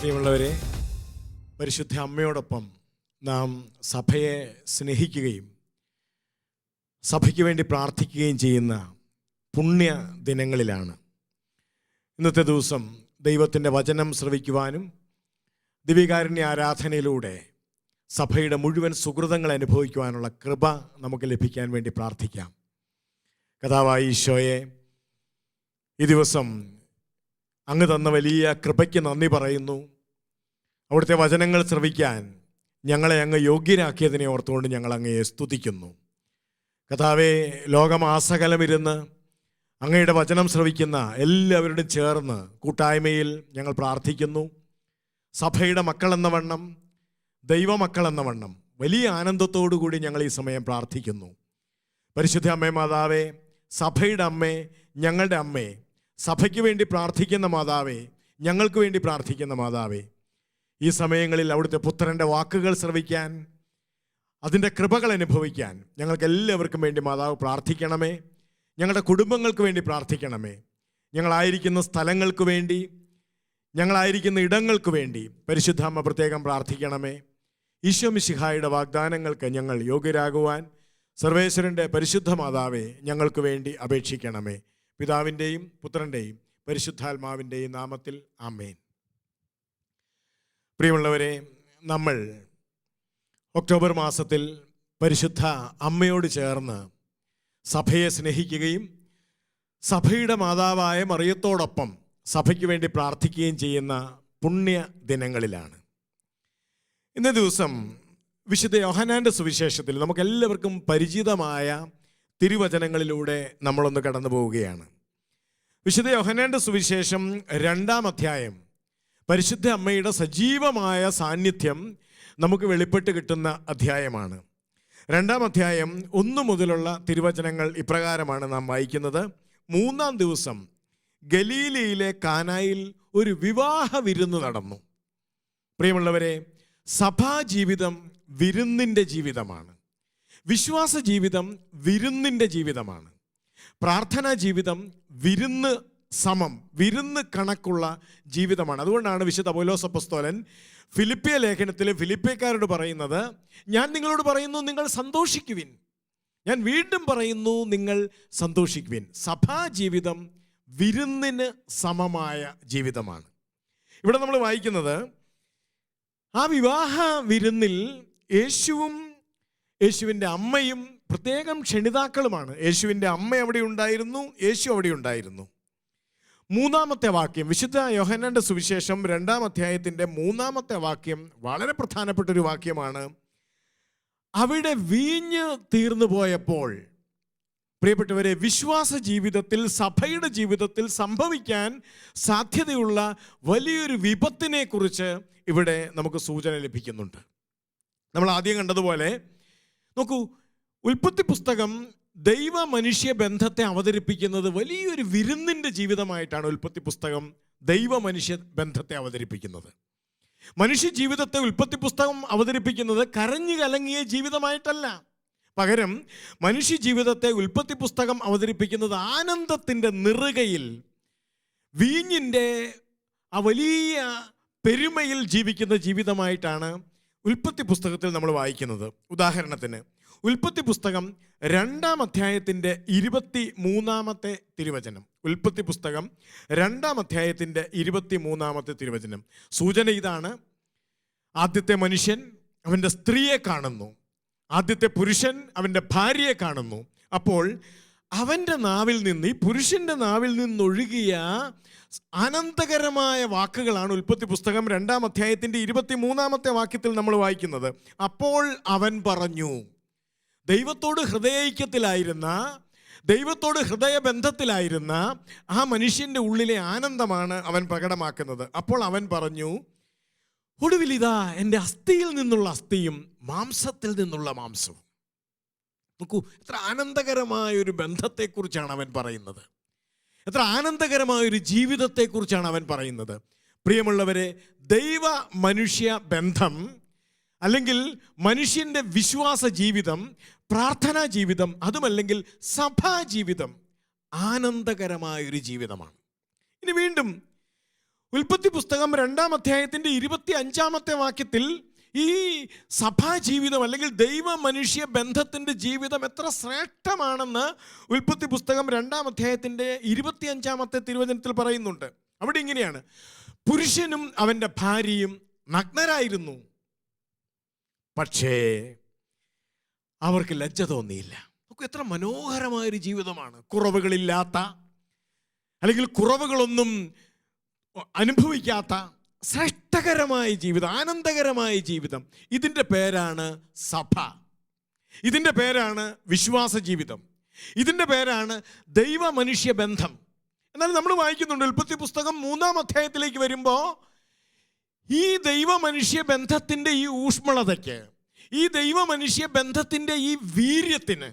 പ്രിയമുള്ളവരെ, പരിശുദ്ധ അമ്മയോടൊപ്പം നാം സഭയെ സ്നേഹിക്കുകയും സഭയ്ക്ക് വേണ്ടി പ്രാർത്ഥിക്കുകയും ചെയ്യുന്ന പുണ്യ ദിനങ്ങളിലാണ്. ഇന്നത്തെ ദിവസം ദൈവത്തിൻ്റെ വചനം ശ്രവിക്കുവാനും ദിവ്യകാരുണ്യ ആരാധനയിലൂടെ സഭയുടെ മുഴുവൻ സുഹൃതങ്ങൾ അനുഭവിക്കുവാനുള്ള കൃപ നമുക്ക് ലഭിക്കാൻ വേണ്ടി പ്രാർത്ഥിക്കാം. കർത്താവായ ഈശോയെ, ഈ ദിവസം അങ്ങ് തന്ന വലിയ കൃപയ്ക്ക് നന്ദി പറയുന്നു. അവിടുത്തെ വചനങ്ങൾ ശ്രവിക്കാൻ ഞങ്ങളെ അങ്ങ് യോഗ്യരാക്കിയതിനെ ഓർത്തുകൊണ്ട് ഞങ്ങൾ അങ്ങയെ സ്തുതിക്കുന്നു. കർത്താവേ, ലോകമാസകലമിരുന്ന് അങ്ങയുടെ വചനം ശ്രവിക്കുന്ന എല്ലാവരോടും ചേർന്ന് കൂട്ടായ്മയിൽ ഞങ്ങൾ പ്രാർത്ഥിക്കുന്നു. സഭയുടെ മക്കളെന്ന വണ്ണം, ദൈവമക്കളെന്ന വണ്ണം വലിയ ആനന്ദത്തോടു കൂടി ഞങ്ങൾ ഈ സമയം പ്രാർത്ഥിക്കുന്നു. പരിശുദ്ധ അമ്മേ മാതാവേ, സഭയുടെ അമ്മേ, ഞങ്ങളുടെ അമ്മേ, സഭയ്ക്ക് വേണ്ടി പ്രാർത്ഥിക്കുന്ന മാതാവേ, ഞങ്ങൾക്ക് വേണ്ടി പ്രാർത്ഥിക്കുന്ന മാതാവേ, ഈ സമയങ്ങളിൽ അവിടുത്തെ പുത്രൻ്റെ വാക്കുകൾ ശ്രവിക്കാൻ, അതിൻ്റെ കൃപകൾ അനുഭവിക്കാൻ ഞങ്ങൾക്ക് എല്ലാവർക്കും വേണ്ടി മാതാവ് പ്രാർത്ഥിക്കണമേ. ഞങ്ങളുടെ കുടുംബങ്ങൾക്ക് വേണ്ടി പ്രാർത്ഥിക്കണമേ. ഞങ്ങളായിരിക്കുന്ന സ്ഥലങ്ങൾക്ക് വേണ്ടി, ഞങ്ങളായിരിക്കുന്ന ഇടങ്ങൾക്ക് വേണ്ടി പരിശുദ്ധ അമ്മ പ്രത്യേകം പ്രാർത്ഥിക്കണമേ. ഈശോ മിശിഹായുടെ വാഗ്ദാനങ്ങൾക്ക് ഞങ്ങൾ യോഗ്യരാകുവാൻ സർവേശ്വരൻ്റെ പരിശുദ്ധ മാതാവേ ഞങ്ങൾക്ക് വേണ്ടി അപേക്ഷിക്കണമേ. പിതാവിൻ്റെയും പുത്രൻ്റെയും പരിശുദ്ധാത്മാവിൻ്റെയും നാമത്തിൽ ആമേൻ. പ്രിയമുള്ളവരെ, നമ്മൾ ഒക്ടോബർ മാസത്തിൽ പരിശുദ്ധ അമ്മയോട് ചേർന്ന് സഭയെ സ്നേഹിക്കുകയും സഭയുടെ മാതാവായ മറിയത്തോടൊപ്പം സഭയ്ക്ക് വേണ്ടി പ്രാർത്ഥിക്കുകയും ചെയ്യുന്ന പുണ്യ ദിനങ്ങളിലാണ്. ഇന്നേ ദിവസം വിശുദ്ധ യോഹന്നാൻ്റെ സുവിശേഷത്തിൽ നമുക്കെല്ലാവർക്കും പരിചിതമായ തിരുവചനങ്ങളിലൂടെ നമ്മളൊന്ന് കടന്നു പോവുകയാണ്. വിശുദ്ധ യോഹന്നാൻ്റെ സുവിശേഷം 2-ാം അധ്യായം പരിശുദ്ധ അമ്മയുടെ സജീവമായ സാന്നിധ്യം നമുക്ക് വെളിപ്പെട്ട് കിട്ടുന്ന അധ്യായമാണ്. 2-ാം അധ്യായം 1 മുതലുള്ള തിരുവചനങ്ങൾ ഇപ്രകാരമാണ് നാം വായിക്കുന്നത്. 3-ാം ദിവസം ഗലീലയിലെ കാനായിൽ ഒരു വിവാഹ വിരുന്ന് നടന്നു. പ്രിയമുള്ളവരെ, സഭാജീവിതം വിരുന്നിൻ്റെ ജീവിതമാണ്. വിശ്വാസ ജീവിതം വിരുന്നിൻ്റെ ജീവിതമാണ്. പ്രാർത്ഥനാ ജീവിതം വിരുന്ന് കണക്കുള്ള ജീവിതമാണ്. അതുകൊണ്ടാണ് വിശുദ്ധ പൗലോസ് അപ്പോസ്തലൻ ഫിലിപ്പിയ ലേഖനത്തിൽ ഫിലിപ്പിയക്കാരോട് പറയുന്നത്, ഞാൻ നിങ്ങളോട് പറയുന്നു, നിങ്ങൾ സന്തോഷിക്കുവിൻ. ഞാൻ വീണ്ടും പറയുന്നു, നിങ്ങൾ സന്തോഷിക്കുവിൻ. സഭാജീവിതം വിരുന്നിന് സമമായ ജീവിതമാണ്. ഇവിടെ നമ്മൾ വായിക്കുന്നത്, ആ വിവാഹ വിരുന്നിൽ യേശുവും യേശുവിൻ്റെ അമ്മയും പ്രത്യേകം ക്ഷണിതാക്കളുമാണ്. യേശുവിൻ്റെ അമ്മ അവിടെ ഉണ്ടായിരുന്നു, യേശു അവിടെ ഉണ്ടായിരുന്നു. 3-ാമത്തെ വാക്യം, വിശുദ്ധ യോഹന്നാൻ്റെ സുവിശേഷം 2-ാം അധ്യായത്തിൻ്റെ 3-ാമത്തെ വാക്യം വളരെ പ്രധാനപ്പെട്ടൊരു വാക്യമാണ്. അവിടെ വീഞ്ഞ് തീർന്നു പോയപ്പോൾ, പ്രിയപ്പെട്ടവരെ, വിശ്വാസ ജീവിതത്തിൽ, സഭയുടെ ജീവിതത്തിൽ സംഭവിക്കാൻ സാധ്യതയുള്ള വലിയൊരു വിപത്തിനെ കുറിച്ച് ഇവിടെ നമുക്ക് സൂചന ലഭിക്കുന്നുണ്ട്. നമ്മൾ ആദ്യം കണ്ടതുപോലെ നോക്കൂ, ഉൽപ്പത്തി പുസ്തകം ദൈവ മനുഷ്യ ബന്ധത്തെ അവതരിപ്പിക്കുന്നത് വലിയൊരു വിരുന്നിൻ്റെ ജീവിതമായിട്ടാണ്. ഉൽപ്പത്തി പുസ്തകം ദൈവ മനുഷ്യ ബന്ധത്തെ അവതരിപ്പിക്കുന്നത്. മനുഷ്യ ജീവിതത്തെ ഉൽപ്പത്തി പുസ്തകം അവതരിപ്പിക്കുന്നത് കരഞ്ഞു കലങ്ങിയ ജീവിതമായിട്ടല്ല. പകരം മനുഷ്യ ജീവിതത്തെ ഉൽപ്പത്തി പുസ്തകം അവതരിപ്പിക്കുന്നത് ആനന്ദത്തിൻ്റെ നിറുകയിൽ, വീഞ്ഞിൻ്റെ ആ വലിയ പെരുമയിൽ ജീവിക്കുന്ന ജീവിതമായിട്ടാണ് ഉൽപ്പത്തി പുസ്തകത്തിൽ നമ്മൾ വായിക്കുന്നത്. ഉദാഹരണത്തിന് ഉൽപ്പത്തി പുസ്തകം 2-ാം അധ്യായത്തിൻ്റെ 23-ാമത്തെ തിരുവചനം. ഉൽപ്പത്തി പുസ്തകം 2-ാം അധ്യായത്തിൻ്റെ 23-ാമത്തെ തിരുവചനം. സൂചന ഇതാണ്: ആദ്യത്തെ മനുഷ്യൻ അവൻ്റെ സ്ത്രീയെ കാണുന്നു, ആദ്യത്തെ പുരുഷൻ അവൻ്റെ ഭാര്യയെ കാണുന്നു. അപ്പോൾ അവൻ്റെ നാവിൽ നിന്ന്, ഈ പുരുഷൻ്റെ നാവിൽ നിന്നൊഴുകിയ ആനന്ദകരമായ വാക്കുകളാണ് ഉൽപ്പത്തി പുസ്തകം 2-ാം അധ്യായത്തിൻ്റെ 23-ാമത്തെ വാക്യത്തിൽ നമ്മൾ വായിക്കുന്നത്. അപ്പോൾ അവൻ പറഞ്ഞു. ദൈവത്തോട് ഹൃദയൈക്യത്തിലായിരുന്ന, ദൈവത്തോട് ഹൃദയബന്ധത്തിലായിരുന്ന ആ മനുഷ്യൻ്റെ ഉള്ളിലെ ആനന്ദമാണ് അവൻ പ്രകടമാക്കുന്നത്. അപ്പോൾ അവൻ പറഞ്ഞു, ഒടുവിൽ ഇതാ എൻ്റെ അസ്ഥിയിൽ നിന്നുള്ള അസ്ഥിയും മാംസത്തിൽ നിന്നുള്ള മാംസവും. നോക്കൂ, എത്ര ആനന്ദകരമായൊരു ബന്ധത്തെക്കുറിച്ചാണ് അവൻ പറയുന്നത്. എത്ര ആനന്ദകരമായൊരു ജീവിതത്തെക്കുറിച്ചാണ് അവൻ പറയുന്നത്. പ്രിയമുള്ളവരെ, ദൈവ മനുഷ്യ ബന്ധം, അല്ലെങ്കിൽ മനുഷ്യൻ്റെ വിശ്വാസ ജീവിതം, പ്രാർത്ഥനാ ജീവിതം, അതുമല്ലെങ്കിൽ സഭാ ജീവിതം ആനന്ദകരമായൊരു ജീവിതമാണ്. ഇനി വീണ്ടും ഉൽപ്പത്തി പുസ്തകം 2-ാം അധ്യായത്തിൻ്റെ 25-ാമത്തെ വാക്യത്തിൽ ഈ സഭാ ജീവിതം അല്ലെങ്കിൽ ദൈവ മനുഷ്യ ബന്ധത്തിൻ്റെ ജീവിതം എത്ര ശ്രേഷ്ഠമാണെന്ന് ഉൽപ്പത്തി പുസ്തകം 2-ാം അധ്യായത്തിൻ്റെ 25-ാമത്തെ തിരുവചനത്തിൽ പറയുന്നുണ്ട്. അവിടെ ഇങ്ങനെയാണ്: പുരുഷനും അവൻ്റെ ഭാര്യയും നഗ്നരായിരുന്നു, പക്ഷേ അവർക്ക് ലജ്ജ തോന്നിയില്ല. നമുക്ക് എത്ര മനോഹരമായൊരു ജീവിതമാണ്. കുറവുകളില്ലാത്ത, അല്ലെങ്കിൽ കുറവുകളൊന്നും അനുഭവിക്കാത്ത ശ്രേഷ്ഠകരമായ ജീവിതം, ആനന്ദകരമായ ജീവിതം. ഇതിൻ്റെ പേരാണ് സഭ. ഇതിൻ്റെ പേരാണ് വിശ്വാസ ജീവിതം. ഇതിൻ്റെ പേരാണ് ദൈവ മനുഷ്യ ബന്ധം. എന്നാൽ നമ്മൾ വായിക്കുന്നുണ്ട് ഉൽപ്പത്തി പുസ്തകം 3-ാം അധ്യായത്തിലേക്ക് വരുമ്പോൾ ഈ ദൈവ മനുഷ്യ ബന്ധത്തിൻ്റെ ഈ ഊഷ്മളതയ്ക്ക്, ഈ ദൈവ മനുഷ്യ ബന്ധത്തിൻ്റെ ഈ വീര്യത്തിന്,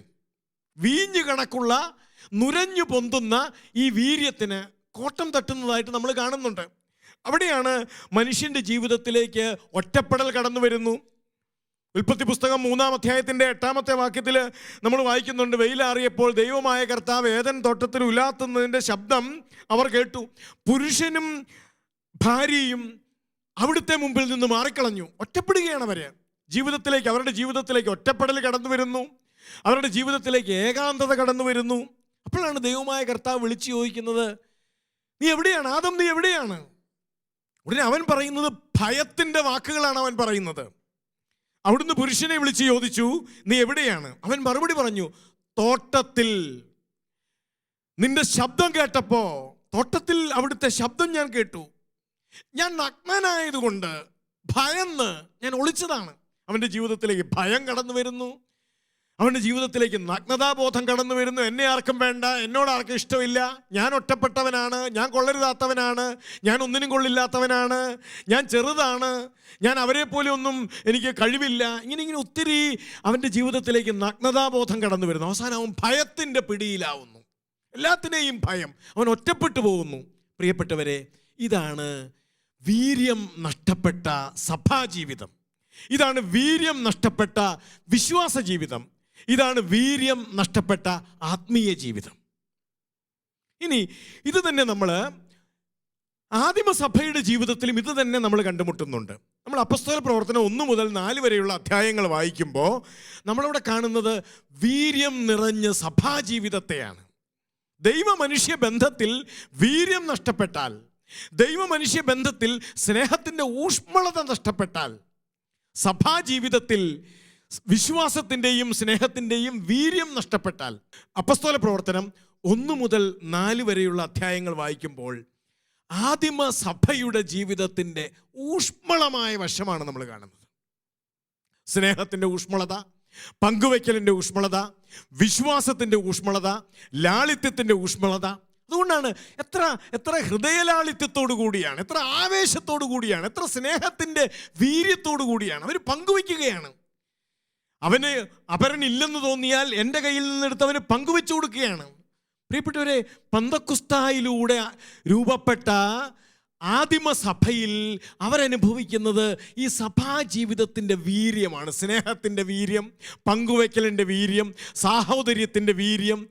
വീഞ്ഞു കണക്കുള്ള നുരഞ്ഞു പൊന്തുന്ന ഈ വീര്യത്തിന് കോട്ടം തട്ടുന്നതായിട്ട് നമ്മൾ കാണുന്നുണ്ട്. അവിടെയാണ് മനുഷ്യൻ്റെ ജീവിതത്തിലേക്ക് ഒറ്റപ്പെടൽ കടന്നു വരുന്നു. ഉൽപ്പത്തി പുസ്തകം 3-ാം അധ്യായത്തിൻ്റെ 8-ാമത്തെ വാക്യത്തിൽ നമ്മൾ വായിക്കുന്നുണ്ട്: വെയിലാറിയപ്പോൾ ദൈവമായ കർത്താവ് ഏദൻ തോട്ടത്തിൽ ഉലാത്തുന്നതിൻ്റെ ശബ്ദം അവർ കേട്ടു. പുരുഷനും ഭാര്യയും അവിടുത്തെ മുമ്പിൽ നിന്ന് മാറിക്കളഞ്ഞു. ഒറ്റപ്പെടുകയാണ് അവർ. അവരുടെ ജീവിതത്തിലേക്ക് ഒറ്റപ്പെടൽ കടന്നു വരുന്നു. അവരുടെ ജീവിതത്തിലേക്ക് ഏകാന്തത കടന്നു വരുന്നു. അപ്പോഴാണ് ദൈവമായ കർത്താവ് വിളിച്ചു ചോദിക്കുന്നത്: നീ എവിടെയാണ് ആദം, നീ എവിടെയാണ്? ഉടനെ അവൻ പറയുന്നത് ഭയത്തിൻ്റെ വാക്കുകളാണ് അവൻ പറയുന്നത്. അവിടുന്ന് പുരുഷനെ വിളിച്ച് ചോദിച്ചു, നീ എവിടെയാണ്? അവൻ മറുപടി പറഞ്ഞു, തോട്ടത്തിൽ. നിന്റെ ശബ്ദം കേട്ടപ്പോൾ തോട്ടത്തിൽ അവിടുത്തെ ശബ്ദം ഞാൻ കേട്ടു. ഞാൻ നഗ്നനായതുകൊണ്ട് ഭയന്ന് ഞാൻ ഒളിച്ചതാണ്. അവൻ്റെ ജീവിതത്തിലേക്ക് ഭയം കടന്നു വരുന്നു. അവൻ്റെ ജീവിതത്തിലേക്ക് നഗ്നതാബോധം കടന്നു വരുന്നു. എന്നെ ആർക്കും വേണ്ട, എന്നോട് ആർക്കും ഇഷ്ടമില്ല, ഞാൻ ഒറ്റപ്പെട്ടവനാണ്, ഞാൻ കൊള്ളരുതാത്തവനാണ്, ഞാൻ ഒന്നിനും കൊള്ളില്ലാത്തവനാണ്, ഞാൻ ചെറുതാണ്, ഞാൻ അവരെ പോലെ ഒന്നും എനിക്ക് കഴിവില്ല. ഇങ്ങനെ ഒത്തിരി അവൻ്റെ ജീവിതത്തിലേക്ക് നഗ്നതാബോധം കടന്നു വരുന്നു. അവസാനം അവൻ ഭയത്തിൻ്റെ പിടിയിലാവുന്നു. എല്ലാത്തിനെയും ഭയം. അവൻ ഒറ്റപ്പെട്ടു പോകുന്നു. പ്രിയപ്പെട്ടവരെ, ഇതാണ് വീര്യം നഷ്ടപ്പെട്ട സഭാജീവിതം. ഇതാണ് വീര്യം നഷ്ടപ്പെട്ട വിശ്വാസ ജീവിതം. ഇതാണ് വീര്യം നഷ്ടപ്പെട്ട ആത്മീയ ജീവിതം. ഇനി ഇത് തന്നെ നമ്മൾ ആദിമസഭയുടെ ജീവിതത്തിലും ഇത് തന്നെ നമ്മൾ കണ്ടുമുട്ടുന്നുണ്ട്. നമ്മൾ അപ്പോസ്തല പ്രവർത്തനം 1 മുതൽ 4 വരെയുള്ള അധ്യായങ്ങൾ വായിക്കുമ്പോൾ നമ്മളവിടെ കാണുന്നത് വീര്യം നിറഞ്ഞ സഭാജീവിതത്തെയാണ്. ദൈവ മനുഷ്യ ബന്ധത്തിൽ വീര്യം നഷ്ടപ്പെട്ടാൽ, ദൈവ മനുഷ്യ ബന്ധത്തിൽ സ്നേഹത്തിൻ്റെ ഊഷ്മളത നഷ്ടപ്പെട്ടാൽ, സഭാജീവിതത്തിൽ വിശ്വാസത്തിൻ്റെയും സ്നേഹത്തിൻ്റെയും വീര്യം നഷ്ടപ്പെട്ടാൽ, അപ്പോസ്തല പ്രവർത്തനം 1 മുതൽ 4 വരെയുള്ള അധ്യായങ്ങൾ വായിക്കുമ്പോൾ ആദിമ സഭയുടെ ജീവിതത്തിൻ്റെ ഊഷ്മളമായ വശമാണ് നമ്മൾ കാണുന്നത്. സ്നേഹത്തിൻ്റെ ഊഷ്മളത, പങ്കുവയ്ക്കലിൻ്റെ ഊഷ്മളത, വിശ്വാസത്തിൻ്റെ ഊഷ്മളത, ലാളിത്യത്തിൻ്റെ ഊഷ്മളത. അതുകൊണ്ടാണ് എത്ര ഹൃദയലാളിത്യത്തോടു കൂടിയാണ്, എത്ര ആവേശത്തോടു കൂടിയാണ്, എത്ര സ്നേഹത്തിൻ്റെ വീര്യത്തോടു കൂടിയാണ് അവർ പങ്കുവയ്ക്കുകയാണ്. അവന് അപരനില്ലെന്ന് തോന്നിയാൽ എൻ്റെ കയ്യിൽ നിന്നെടുത്ത് അവന് പങ്കുവെച്ചു കൊടുക്കുകയാണ്. പ്രിയപ്പെട്ടവരെ, പന്തക്കുസ്തായിലൂടെ രൂപപ്പെട്ട ആദിമസഭയിൽ അവരനുഭവിക്കുന്നത് ഈ സഭാജീവിതത്തിൻ്റെ വീര്യമാണ്. സ്നേഹത്തിൻ്റെ വീര്യം, പങ്കുവയ്ക്കലിൻ്റെ വീര്യം, സാഹോദര്യത്തിൻ്റെ വീര്യം,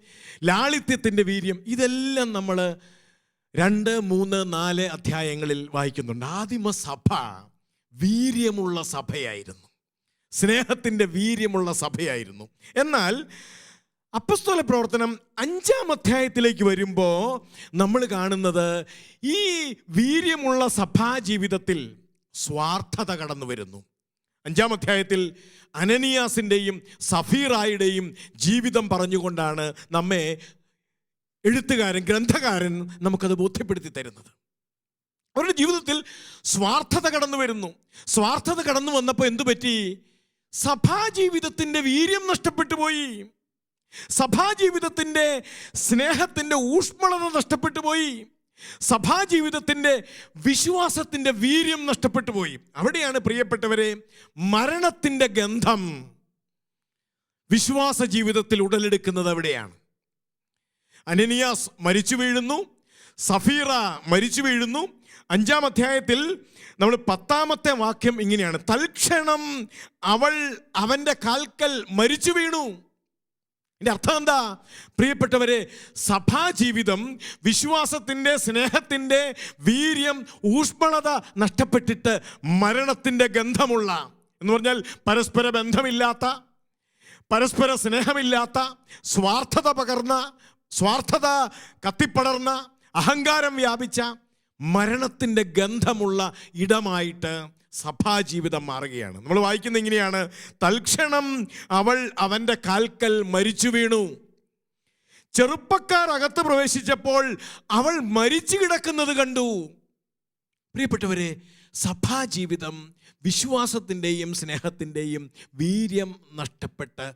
ലാളിത്യത്തിൻ്റെ വീര്യം. ഇതെല്ലാം നമ്മൾ 2, 3, 4 അധ്യായങ്ങളിൽ വായിക്കുന്നുണ്ട്. ആദിമസഭ വീര്യമുള്ള സഭയായിരുന്നു, സ്നേഹത്തിൻ്റെ വീര്യമുള്ള സഭയായിരുന്നു. എന്നാൽ അപ്പോസ്തല പ്രവർത്തനം 5-ാം അധ്യായത്തിലേക്ക് വരുമ്പോൾ നമ്മൾ കാണുന്നത് ഈ വീര്യമുള്ള സഭാജീവിതത്തിൽ സ്വാർത്ഥത കടന്നു വരുന്നു. 5-ാം അധ്യായത്തിൽ അനനിയാസിൻ്റെയും സഫീറായുടെയും ജീവിതം പറഞ്ഞുകൊണ്ടാണ് നമ്മെ ഗ്രന്ഥകാരൻ നമുക്കത് ബോധ്യപ്പെടുത്തി തരുന്നത്. അവരുടെ ജീവിതത്തിൽ സ്വാർത്ഥത കടന്നു വരുന്നു. സ്വാർത്ഥത കടന്നു വന്നപ്പോൾ എന്തു പറ്റി? സഭാജീവിതത്തിൻ്റെ വീര്യം നഷ്ടപ്പെട്ടു പോയി. സഭാജീവിതത്തിൻ്റെ സ്നേഹത്തിൻ്റെ ഊഷ്മളത നഷ്ടപ്പെട്ടു പോയി. സഭാജീവിതത്തിൻ്റെ വിശ്വാസത്തിൻ്റെ വീര്യം നഷ്ടപ്പെട്ടു പോയി. അവിടെയാണ് പ്രിയപ്പെട്ടവരെ മരണത്തിൻ്റെ ഗന്ധം വിശ്വാസ ജീവിതത്തിൽ ഉടലെടുക്കുന്നത്. അവിടെയാണ് അനനിയാസ് മരിച്ചു വീഴുന്നു, സഫീറ മരിച്ചു വീഴുന്നു. 5-ാം അധ്യായത്തിൽ നമ്മൾ 10-ാമത്തെ വാക്യം ഇങ്ങനെയാണ്: തൽക്ഷണം അവൾ അവൻ്റെ കാൽക്കൽ മരിച്ചു വീണു. എൻ്റെ അർത്ഥം എന്താ? പ്രിയപ്പെട്ടവരെ, സഭാജീവിതം വിശ്വാസത്തിൻ്റെ, സ്നേഹത്തിൻ്റെ വീര്യം, ഊഷ്മളത നഷ്ടപ്പെട്ടിട്ട് മരണത്തിൻ്റെ ഗന്ധമുള്ള, എന്ന് പറഞ്ഞാൽ പരസ്പര ബന്ധമില്ലാത്ത, പരസ്പര സ്നേഹമില്ലാത്ത, സ്വാർത്ഥത കത്തിപ്പടർന്ന, അഹങ്കാരം വ്യാപിച്ച, മരണത്തിൻ്റെ ഗന്ധമുള്ള ഇടമായിട്ട് സഭാജീവിതം മാറുകയാണ്. നമ്മൾ വായിക്കുന്ന ഇങ്ങനെയാണ്: തൽക്ഷണം അവൾ അവൻ്റെ കാൽക്കൽ മരിച്ചു വീണു. ചെറുപ്പക്കാർ അകത്ത് പ്രവേശിച്ചപ്പോൾ അവൾ മരിച്ചു കിടക്കുന്നത് കണ്ടു. പ്രിയപ്പെട്ടവരെ, സഭാജീവിതം വിശ്വാസത്തിൻ്റെയും സ്നേഹത്തിൻ്റെയും വീര്യം നഷ്ടപ്പെട്ട്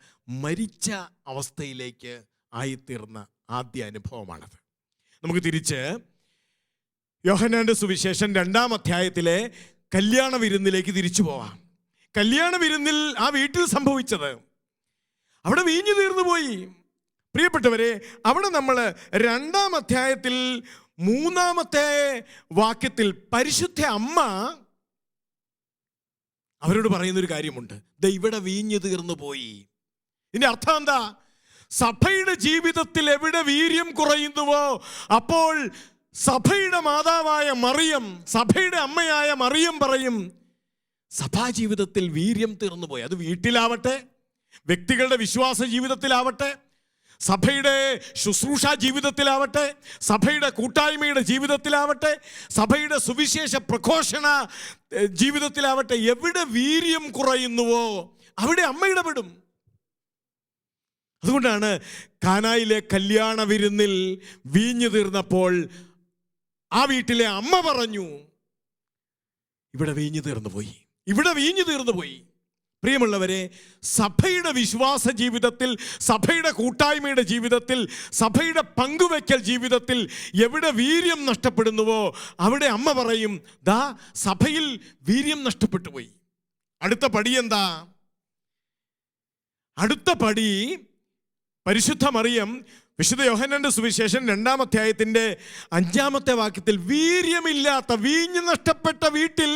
മരിച്ച അവസ്ഥയിലേക്ക് ആയിത്തീർന്ന ആദ്യ അനുഭവമാണത്. നമുക്ക് തിരിച്ച് യോഹന്നാന്റെ സുവിശേഷം 2-ാം അധ്യായത്തിലെ കല്യാണ വിരുന്നിലേക്ക് തിരിച്ചു പോവാം. കല്യാണ വിരുന്നിൽ ആ വീട്ടിൽ സംഭവിച്ചത്, അവിടെ വീഞ്ഞു തീർന്നു പോയി. പ്രിയപ്പെട്ടവരെ, അവിടെ നമ്മൾ 2-ാം അധ്യായത്തിൽ 3-ാമത്തെ വാക്യത്തിൽ പരിശുദ്ധ അമ്മ അവരോട് പറയുന്നൊരു കാര്യമുണ്ട്: ദേ ഇവിടെ വീഞ്ഞു തീർന്നു പോയി. ഇതിൻ്റെ അർത്ഥം എന്താ? സഭയുടെ ജീവിതത്തിൽ എവിടെ വീര്യം കുറയുന്നുവോ അപ്പോൾ സഭയുടെ മാതാവായ മറിയം, സഭയുടെ അമ്മയായ മറിയം പറയും, സഭാജീവിതത്തിൽ വീര്യം തീർന്നുപോയി. അത് വീട്ടിലാവട്ടെ, വ്യക്തികളുടെ വിശ്വാസ ജീവിതത്തിലാവട്ടെ, സഭയുടെ ശുശ്രൂഷ ജീവിതത്തിലാവട്ടെ, സഭയുടെ കൂട്ടായ്മയുടെ ജീവിതത്തിലാവട്ടെ, സഭയുടെ സുവിശേഷ പ്രഘോഷണ ജീവിതത്തിലാവട്ടെ, എവിടെ വീര്യം കുറയുന്നുവോ അവിടെ അമ്മ ഇടപെടും. അതുകൊണ്ടാണ് കാനായിലെ കല്യാണ വിരുന്നിൽ വീഞ്ഞു തീർന്നപ്പോൾ ആ വീട്ടിലെ അമ്മ പറഞ്ഞു, ഇവിടെ വീഞ്ഞു തീർന്നു പോയി, ഇവിടെ വീഞ്ഞു തീർന്നു പോയി. പ്രിയമുള്ളവരെ, സഭയുടെ വിശ്വാസ ജീവിതത്തിൽ, സഭയുടെ കൂട്ടായ്മയുടെ ജീവിതത്തിൽ, സഭയുടെ പങ്കുവയ്ക്കൽ ജീവിതത്തിൽ എവിടെ വീര്യം നഷ്ടപ്പെടുന്നുവോ അവിടെ അമ്മ പറയും, ദാ സഭയിൽ വീര്യം നഷ്ടപ്പെട്ടു പോയി. അടുത്ത പടി എന്താ? അടുത്ത പടി പരിശുദ്ധ മറിയം വിശുദ്ധ യോഹന്നാന്റെ സുവിശേഷം 2-ാം അധ്യായത്തിൻ്റെ 5-ാമത്തെ വാക്യത്തിൽ, വീര്യമില്ലാത്ത, വീഞ്ഞ് നഷ്ടപ്പെട്ട വീട്ടിൽ,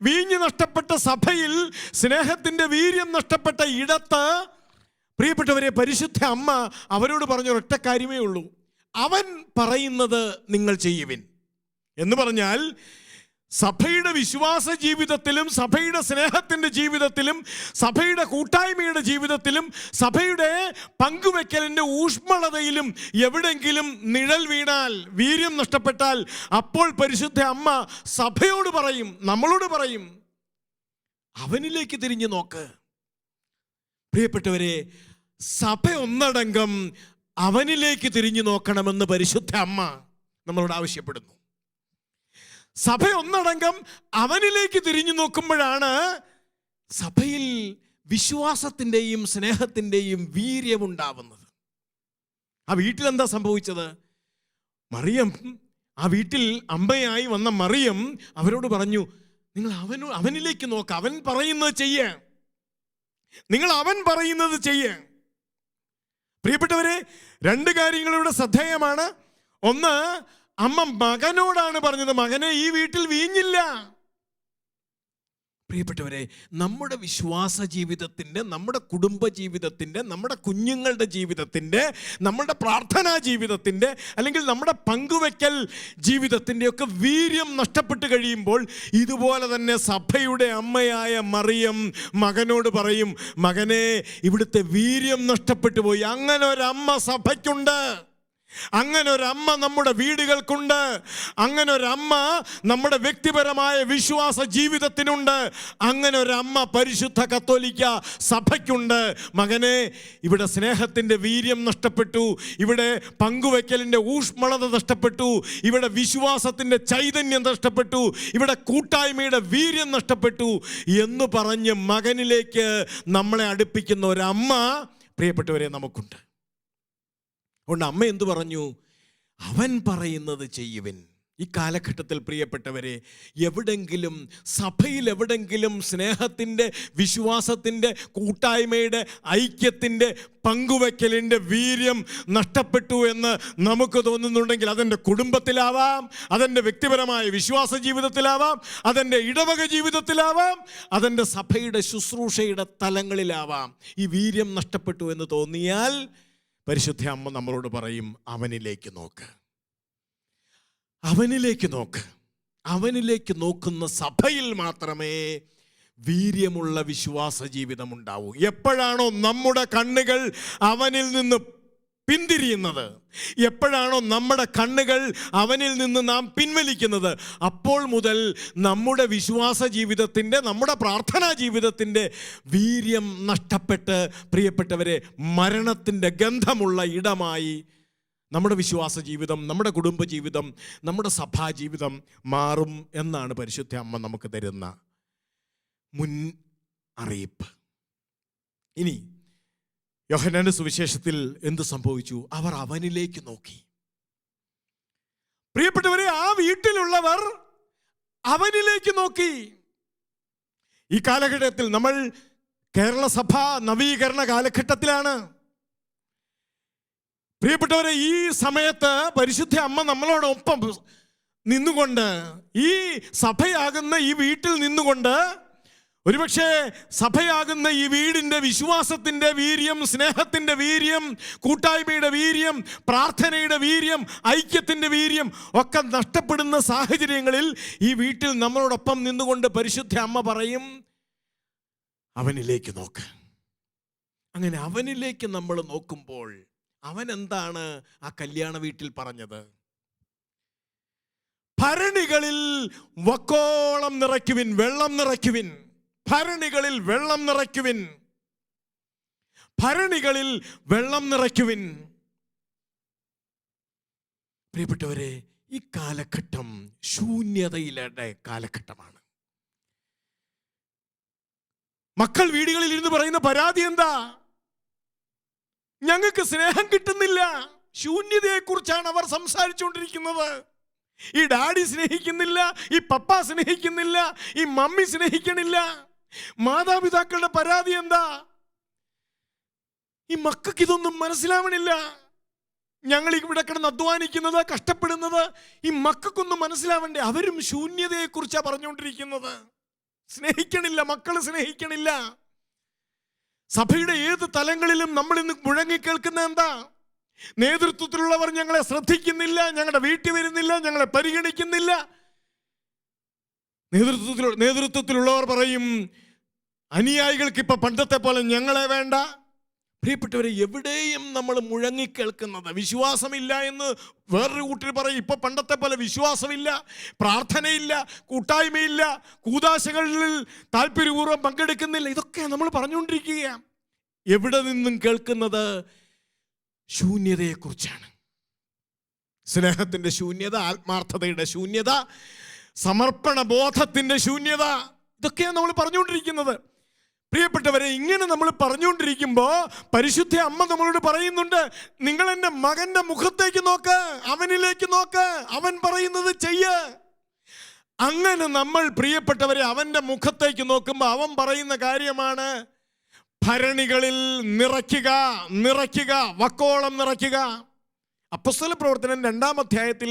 വീഞ്ഞ് നഷ്ടപ്പെട്ട സഭയിൽ, സ്നേഹത്തിൻ്റെ വീര്യം നഷ്ടപ്പെട്ട ഇടത്ത്, പ്രിയപ്പെട്ടവരെ, പരിശുദ്ധ അമ്മ അവരോട് പറഞ്ഞ ഒരൊറ്റ കാര്യമേ ഉള്ളൂ: അവൻ പറയുന്നത് നിങ്ങൾ ചെയ്യുവിൻ. എന്ന് പറഞ്ഞാൽ സഭയുടെ വിശ്വാസ ജീവിതത്തിലും, സഭയുടെ സ്നേഹത്തിൻ്റെ ജീവിതത്തിലും, സഭയുടെ കൂട്ടായ്മയുടെ ജീവിതത്തിലും, സഭയുടെ പങ്കുവെക്കലിൻ്റെ ഊഷ്മളതയിലും എവിടെങ്കിലും നിഴൽ വീണാൽ, വീര്യം നഷ്ടപ്പെട്ടാൽ, അപ്പോൾ പരിശുദ്ധ അമ്മ സഭയോട് പറയും, നമ്മളോട് പറയും, അവനിലേക്ക് തിരിഞ്ഞു നോക്ക്. പ്രിയപ്പെട്ടവരെ, സഭ ഒന്നടങ്കം അവനിലേക്ക് തിരിഞ്ഞു നോക്കണമെന്ന് പരിശുദ്ധ അമ്മ നമ്മളോട് ആവശ്യപ്പെടുന്നു. സഭ ഒന്നടങ്കം അവനിലേക്ക് തിരിഞ്ഞു നോക്കുമ്പോഴാണ് സഭയിൽ വിശ്വാസത്തിൻ്റെയും സ്നേഹത്തിൻ്റെയും വീര്യമുണ്ടാവുന്നത്. ആ വീട്ടിലെന്താ സംഭവിച്ചത്? മറിയം, ആ വീട്ടിൽ അമ്മയായി വന്ന മറിയം അവരോട് പറഞ്ഞു, നിങ്ങൾ അവനിലേക്ക് നോക്ക്, അവൻ പറയുന്നത് ചെയ്യേ, നിങ്ങൾ അവൻ പറയുന്നത് ചെയ്യേ. പ്രിയപ്പെട്ടവരെ, 2 കാര്യങ്ങൾ ഇവിടെ ശ്രദ്ധേയമാണ്. ഒന്ന്, അമ്മ മകനോടാണ് പറഞ്ഞത്, മകനെ, ഈ വീട്ടിൽ വീഞ്ഞില്ല. പ്രിയപ്പെട്ടവരെ, നമ്മുടെ വിശ്വാസ ജീവിതത്തിൻ്റെ, നമ്മുടെ കുടുംബ ജീവിതത്തിൻ്റെ, നമ്മുടെ കുഞ്ഞുങ്ങളുടെ ജീവിതത്തിൻ്റെ, നമ്മുടെ പ്രാർത്ഥനാ ജീവിതത്തിൻ്റെ, അല്ലെങ്കിൽ നമ്മുടെ പങ്കുവെക്കൽ ജീവിതത്തിൻ്റെ ഒക്കെ വീര്യം നഷ്ടപ്പെട്ട് കഴിയുമ്പോൾ ഇതുപോലെ തന്നെ സഭയുടെ അമ്മയായ മറിയം മകനോട് പറയും, മകനെ, ഇവിടുത്തെ വീര്യം നഷ്ടപ്പെട്ടു പോയി. അങ്ങനെ ഒരമ്മ സഭയ്ക്കുണ്ട്, അങ്ങനെ ഒരമ്മ നമ്മുടെ വീടുകൾക്കുണ്ട്, അങ്ങനെ ഒരമ്മ നമ്മുടെ വ്യക്തിപരമായ വിശ്വാസ ജീവിതത്തിനുണ്ട്, അങ്ങനെ ഒരമ്മ പരിശുദ്ധ കത്തോലിക്ക സഭയ്ക്കുണ്ട്. മകനെ, ഇവിടെ സ്നേഹത്തിൻ്റെ വീര്യം നഷ്ടപ്പെട്ടു, ഇവിടെ പങ്കുവെക്കലിൻ്റെ ഊഷ്മളത നഷ്ടപ്പെട്ടു, ഇവിടെ വിശ്വാസത്തിൻ്റെ ചൈതന്യം നഷ്ടപ്പെട്ടു, ഇവിടെ കൂട്ടായ്മയുടെ വീര്യം നഷ്ടപ്പെട്ടു എന്ന് പറഞ്ഞ് മകനിലേക്ക് നമ്മളെ അടുപ്പിക്കുന്ന ഒരമ്മ, പ്രിയപ്പെട്ടവരെ, നമുക്കുണ്ട്. അതുകൊണ്ട് അമ്മ എന്തു പറഞ്ഞു? അവൻ പറയുന്നത് ചെയ്യുവിൻ. ഈ കാലഘട്ടത്തിൽ പ്രിയപ്പെട്ടവരെ, എവിടെങ്കിലും, സഭയിൽ എവിടെങ്കിലും സ്നേഹത്തിൻ്റെ, വിശ്വാസത്തിൻ്റെ, കൂട്ടായ്മയുടെ, ഐക്യത്തിൻ്റെ, പങ്കുവെക്കലിൻ്റെ വീര്യം നഷ്ടപ്പെട്ടു എന്ന് നമുക്ക് തോന്നുന്നുണ്ടെങ്കിൽ, അതെൻ്റെ കുടുംബത്തിലാവാം, അതെൻ്റെ വ്യക്തിപരമായ വിശ്വാസ ജീവിതത്തിലാവാം, അതെൻ്റെ ഇടവക ജീവിതത്തിലാവാം, അതെൻ്റെ സഭയുടെ ശുശ്രൂഷയുടെ തലങ്ങളിലാവാം. ഈ വീര്യം നഷ്ടപ്പെട്ടു എന്ന് തോന്നിയാൽ പരിശുദ്ധ അമ്മ നമ്മളോട് പറയും, അവനിലേക്ക് നോക്ക്, അവനിലേക്ക് നോക്ക്. അവനിലേക്ക് നോക്കുന്ന സഭയിൽ മാത്രമേ വീര്യമുള്ള വിശ്വാസ ജീവിതം ഉണ്ടാവൂ. എപ്പോഴാണോ നമ്മുടെ കണ്ണുകൾ അവനിൽ നിന്ന് പിന്തിരിയുന്നത്, എപ്പോഴാണോ നമ്മുടെ കണ്ണുകൾ അവനിൽ നിന്ന് നാം പിൻവലിക്കുന്നത്, അപ്പോൾ മുതൽ നമ്മുടെ വിശ്വാസ ജീവിതത്തിൻ്റെ, നമ്മുടെ പ്രാർത്ഥനാ ജീവിതത്തിൻ്റെ വീര്യം നഷ്ടപ്പെട്ട്, പ്രിയപ്പെട്ടവരെ, മരണത്തിൻ്റെ ഗന്ധമുള്ള ഇടമായി നമ്മുടെ വിശ്വാസ ജീവിതം, നമ്മുടെ കുടുംബ ജീവിതം, നമ്മുടെ സഭാ ജീവിതം മാറും എന്നാണ് പരിശുദ്ധ അമ്മ നമുക്ക് തരുന്ന മുൻ അറിയിപ്പ്. ഇനി യോഹന്നാന്റെ സുവിശേഷത്തിൽ എന്ത് സംഭവിച്ചു? അവർ അവനിലേക്ക് നോക്കി. പ്രിയപ്പെട്ടവരെ, ആ വീട്ടിലുള്ളവർ അവനിലേക്ക് നോക്കി. ഈ കാലഘട്ടത്തിൽ നമ്മൾ കേരള സഭ നവീകരണ കാലഘട്ടത്തിലാണ്. പ്രിയപ്പെട്ടവരെ, ഈ സമയത്ത് പരിശുദ്ധ അമ്മ നമ്മളോടൊപ്പം നിന്നുകൊണ്ട്, ഈ സഭയാകുന്ന ഈ വീട്ടിൽ നിന്നുകൊണ്ട്, ഒരുപക്ഷെ സഭയാകുന്ന ഈ വീടിൻ്റെ വിശ്വാസത്തിൻ്റെ വീര്യം, സ്നേഹത്തിൻ്റെ വീര്യം, കൂട്ടായ്മയുടെ വീര്യം, പ്രാർത്ഥനയുടെ വീര്യം, ഐക്യത്തിൻ്റെ വീര്യം ഒക്കെ നഷ്ടപ്പെടുന്ന സാഹചര്യങ്ങളിൽ ഈ വീട്ടിൽ നമ്മളോടൊപ്പം നിന്നുകൊണ്ട് പരിശുദ്ധ അമ്മ പറയും, അവനിലേക്ക് നോക്ക്. അങ്ങനെ അവനിലേക്ക് നമ്മൾ നോക്കുമ്പോൾ അവൻ എന്താണ് ആ കല്യാണ വീട്ടിൽ പറഞ്ഞത്? ഭരണികളിൽ വക്കോളം നിറയ്ക്കുവിൻ, വെള്ളം നിറയ്ക്കുവിൻ. ഭരണികളിൽ വെള്ളം നിറയ്ക്കുവിൻ, ഭരണികളിൽ വെള്ളം നിറയ്ക്കുവിൻ. പ്രിയപ്പെട്ടവരെ, ഈ കാലഘട്ടം ശൂന്യതയിലെ കാലഘട്ടമാണ്. മക്കൾ വീടുകളിൽ ഇരുന്ന് പറയുന്ന പരാതി എന്താ? ഞങ്ങൾക്ക് സ്നേഹം കിട്ടുന്നില്ല. ശൂന്യതയെക്കുറിച്ചാണ് അവർ സംസാരിച്ചുകൊണ്ടിരിക്കുന്നത്. ഈ ഡാഡി സ്നേഹിക്കുന്നില്ല, ഈ പപ്പ സ്നേഹിക്കുന്നില്ല, ഈ മമ്മി സ്നേഹിക്കണില്ല. മാതാപിതാക്കളുടെ പരാതി എന്താ? ഈ മക്കൾക്ക് ഇതൊന്നും മനസ്സിലാവണില്ല. ഞങ്ങൾ ഇവിടെ കിടന്ന് അധ്വാനിക്കുന്നത്, കഷ്ടപ്പെടുന്നത് ഈ മക്കൾക്കൊന്നും മനസ്സിലാവണ്ടേ? അവരും ശൂന്യതയെക്കുറിച്ചാണ് പറഞ്ഞുകൊണ്ടിരിക്കുന്നത്. സ്നേഹിക്കണില്ല, മക്കൾ സ്നേഹിക്കണില്ല. സഭയുടെ ഏത് തലങ്ങളിലും നമ്മൾ ഇന്ന് മുഴങ്ങിക്കേൾക്കുന്ന എന്താ? നേതൃത്വത്തിലുള്ളവർ ഞങ്ങളെ ശ്രദ്ധിക്കുന്നില്ല, ഞങ്ങളുടെ വീട്ടിൽ വരുന്നില്ല, ഞങ്ങളെ പരിഗണിക്കുന്നില്ല. നേതൃത്വത്തിലുള്ളവർ പറയും, അനുയായികൾക്ക് ഇപ്പൊ പണ്ടത്തെ പോലെ ഞങ്ങളെ വേണ്ട. പ്രിയപ്പെട്ടവരെ, എവിടെയും നമ്മൾ മുഴങ്ങിക്കേൾക്കുന്നത് വിശ്വാസമില്ല എന്ന് വേറൊരു കൂട്ടർ പറയും. ഇപ്പൊ പണ്ടത്തെ പോലെ വിശ്വാസമില്ല, പ്രാർത്ഥനയില്ല, കൂട്ടായ്മയില്ല, കൂദാശകളിൽ താല്പര്യപൂർവ്വം പങ്കെടുക്കുന്നില്ല. ഇതൊക്കെ നമ്മൾ പറഞ്ഞുകൊണ്ടിരിക്കുകയാണ്. എവിടെ നിന്നും കേൾക്കുന്നത് ശൂന്യതയെക്കുറിച്ചാണ്. സ്നേഹത്തിന്റെ ശൂന്യത, ആത്മാർത്ഥതയുടെ ശൂന്യത, സമർപ്പണ ബോധത്തിന്റെ ശൂന്യത, ഇതൊക്കെയാണ് നമ്മൾ പറഞ്ഞുകൊണ്ടിരിക്കുന്നത്. പ്രിയപ്പെട്ടവരെ, ഇങ്ങനെ നമ്മൾ പറഞ്ഞുകൊണ്ടിരിക്കുമ്പോൾ പരിശുദ്ധ അമ്മ നമ്മളോട് പറയുന്നുണ്ട്, നിങ്ങൾ എൻ്റെ മകന്റെ മുഖത്തേക്ക് നോക്ക്, അവനിലേക്ക് നോക്ക്, അവൻ പറയുന്നത് ചെയ്യ്. അങ്ങനെ നമ്മൾ പ്രിയപ്പെട്ടവരെ അവന്റെ മുഖത്തേക്ക് നോക്കുമ്പോൾ അവൻ പറയുന്ന കാര്യമാണ്, ഭരണികളിൽ നിറയ്ക്കുക, നിറയ്ക്കുക, വക്കോളം നിറയ്ക്കുക. അപ്പോസ്തല പ്രവർത്തനം 2-ാം അധ്യായത്തിൽ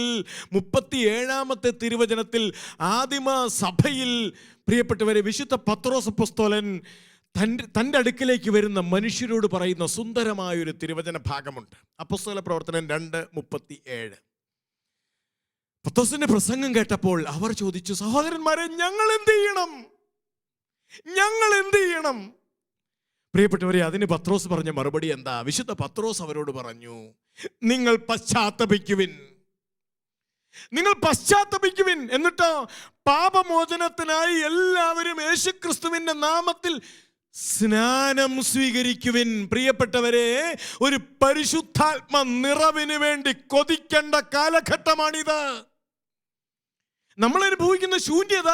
37-ാമത്തെ തിരുവചനത്തിൽ ആദിമ സഭയിൽ പ്രിയപ്പെട്ടവരെ വിശുദ്ധ പത്രോസ് അപ്പോസ്തലൻ തൻ്റെ അടുക്കിലേക്ക് വരുന്ന മനുഷ്യരോട് പറയുന്ന സുന്ദരമായൊരു തിരുവചന ഭാഗമുണ്ട്. അപ്പോസ്തല പ്രവർത്തനം 2:37. പത്രോസിന്റെ പ്രസംഗം കേട്ടപ്പോൾ അവർ ചോദിച്ചു, സഹോദരന്മാരെ, ഞങ്ങൾ എന്ത് ചെയ്യണം? ഞങ്ങൾ എന്ത് ചെയ്യണം? പ്രിയപ്പെട്ടവരെ, അതിന് പത്രോസ് പറഞ്ഞ മറുപടി എന്താ? വിശുദ്ധ പത്രോസ് അവരോട് പറഞ്ഞു, നിങ്ങൾ പശ്ചാത്തപിക്കുവിൻ, നിങ്ങൾ പശ്ചാത്തപിക്കുവിൻ. എന്നിട്ടോ പാപമോചനത്തിനായി എല്ലാവരും യേശുക്രിസ്തുവിന്റെ നാമത്തിൽ സ്നാനം സ്വീകരിക്കുവിൻ. പ്രിയപ്പെട്ടവരെ, ഒരു പരിശുദ്ധാത്മ നിറവിന് വേണ്ടി കൊതിക്കേണ്ട കാലഘട്ടമാണിത്. നമ്മൾ അനുഭവിക്കുന്ന ശൂന്യത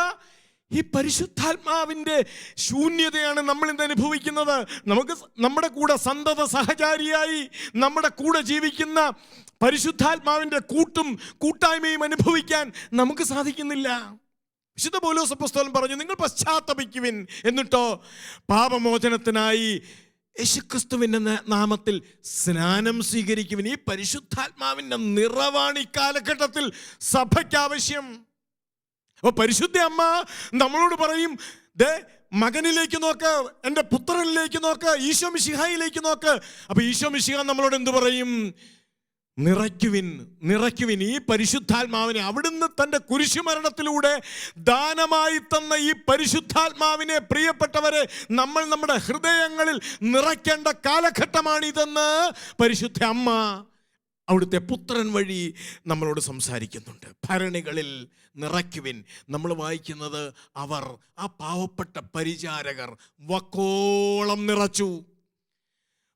ഈ പരിശുദ്ധാത്മാവിൻ്റെ ശൂന്യതയാണ് നമ്മൾ ഇന്ന് അനുഭവിക്കുന്നത്. നമുക്ക് നമ്മുടെ കൂടെ സന്തത സഹചാരിയായി നമ്മുടെ കൂടെ ജീവിക്കുന്ന പരിശുദ്ധാത്മാവിൻ്റെ കൂട്ടും കൂട്ടായ്മയും അനുഭവിക്കാൻ നമുക്ക് സാധിക്കുന്നില്ല. വിശുദ്ധ പൗലോസ് അപ്പോസ്തലൻ പറഞ്ഞു, നിങ്ങൾ പശ്ചാത്തപിക്കുവിൻ, എന്നിട്ടോ പാപമോചനത്തിനായി യേശുക്രിസ്തുവിൻ്റെ നാമത്തിൽ സ്നാനം സ്വീകരിക്കുവിൻ. ഈ പരിശുദ്ധാത്മാവിൻ്റെ നിറവാണ് ഈ കാലഘട്ടത്തിൽ സഭയ്ക്ക് ആവശ്യം. അപ്പോൾ പരിശുദ്ധ അമ്മ നമ്മളോട് പറയും, ദേ മകനിലേക്ക് നോക്ക്, എൻ്റെ പുത്രനിലേക്ക് നോക്ക്, ഈശോ മിശിഹായിലേക്ക് നോക്ക്. അപ്പൊ ഈശോ മിശിഹ നമ്മളോട് എന്ത് പറയും? നിറയ്ക്കുവിൻ, നിറയ്ക്കുവിൻ. ഈ പരിശുദ്ധാത്മാവിനെ അവിടുന്ന് തൻ്റെ കുരിശുമരണത്തിലൂടെ ദാനമായി തന്ന ഈ പരിശുദ്ധാത്മാവിനെ, പ്രിയപ്പെട്ടവരെ, നമ്മൾ നമ്മുടെ ഹൃദയങ്ങളിൽ നിറയ്ക്കേണ്ട കാലഘട്ടമാണിതെന്ന് പരിശുദ്ധ അമ്മ അവിടുത്തെ പുത്രൻ വഴി നമ്മളോട് സംസാരിക്കുന്നുണ്ട്. ഭരണികളിൽ നിറയ്ക്കുവിൻ. നമ്മൾ വായിക്കുന്നത് അവർ, ആ പാവപ്പെട്ട പരിചാരകർ വക്കോളം നിറച്ചു.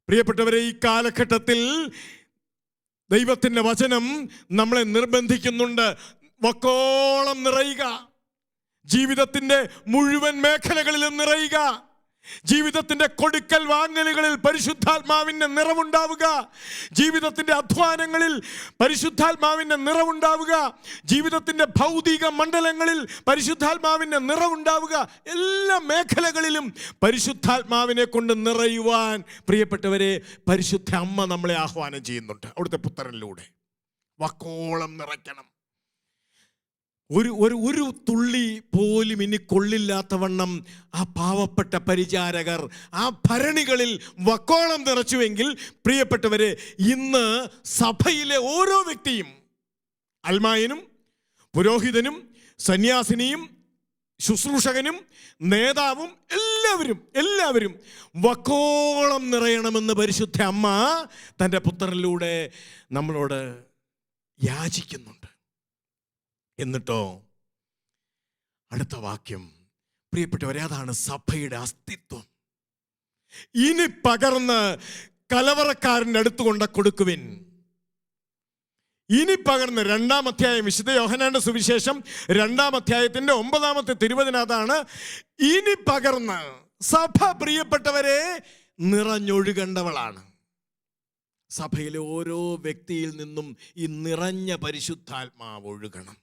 പ്രിയപ്പെട്ടവരെ, ഈ കാലഘട്ടത്തിൽ ദൈവത്തിൻ്റെ വചനം നമ്മളെ നിർബന്ധിക്കുന്നുണ്ട്, വക്കോളം നിറയുക. ജീവിതത്തിൻ്റെ മുഴുവൻ മേഖലകളിലും നിറയുക. ജീവിതത്തിൻ്റെ കൊടുക്കൽ വാങ്ങലുകളിൽ പരിശുദ്ധാത്മാവിൻ്റെ നിറവുണ്ടാവുക. ജീവിതത്തിൻ്റെ അധ്വാനങ്ങളിൽ പരിശുദ്ധാത്മാവിൻ്റെ നിറവുണ്ടാവുക. ജീവിതത്തിൻ്റെ ഭൗതിക മണ്ഡലങ്ങളിൽ പരിശുദ്ധാത്മാവിൻ്റെ നിറവുണ്ടാവുക. എല്ലാ മേഖലകളിലും പരിശുദ്ധാത്മാവിനെ കൊണ്ട് നിറയുവാൻ, പ്രിയപ്പെട്ടവരെ, പരിശുദ്ധ അമ്മ നമ്മളെ ആഹ്വാനം ചെയ്യുന്നുണ്ട് അവിടുത്തെ പുത്രനിലൂടെ. വക്കോളം നിറയ്ക്കണം. ഒരു തുള്ളി പോലും ഇനി കൊള്ളില്ലാത്തവണ്ണം ആ പാവപ്പെട്ട പരിചാരകർ ആ ഭരണികളിൽ വക്കോളം നിറച്ചുവെങ്കിൽ, പ്രിയപ്പെട്ടവരെ, ഇന്ന് സഭയിലെ ഓരോ വ്യക്തിയും, അൽമായനും പുരോഹിതനും സന്യാസിനിയും ശുശ്രൂഷകനും നേതാവും എല്ലാവരും വക്കോളം നിറയണമെന്ന് പരിശുദ്ധ അമ്മ തൻ്റെ പുത്രനിലൂടെ നമ്മളോട് യാചിക്കുന്നുണ്ട്. എന്നിട്ടോ അടുത്ത വാക്യം, പ്രിയപ്പെട്ടവരെ, അതാണ് സഭയുടെ അസ്തിത്വം. ഇനി പകർന്ന് കലവറക്കാരൻ്റെ അടുത്ത് കൊണ്ട് കൊടുക്കുവിൻ. ഇനി പകർന്ന്, 2-ാം അധ്യായം, വിശുദ്ധ യോഹന്നാന്റെ സുവിശേഷം 2-ാം അധ്യായത്തിന്റെ 9-ാമത്തെ തിരുവചനമാണ്, ഇനി പകർന്ന്. സഭ, പ്രിയപ്പെട്ടവരെ, നിറഞ്ഞൊഴുകേണ്ടവളാണ്. സഭയിലെ ഓരോ വ്യക്തിയിൽ നിന്നും ഈ നിറഞ്ഞ പരിശുദ്ധാത്മാവ് ഒഴുകണം.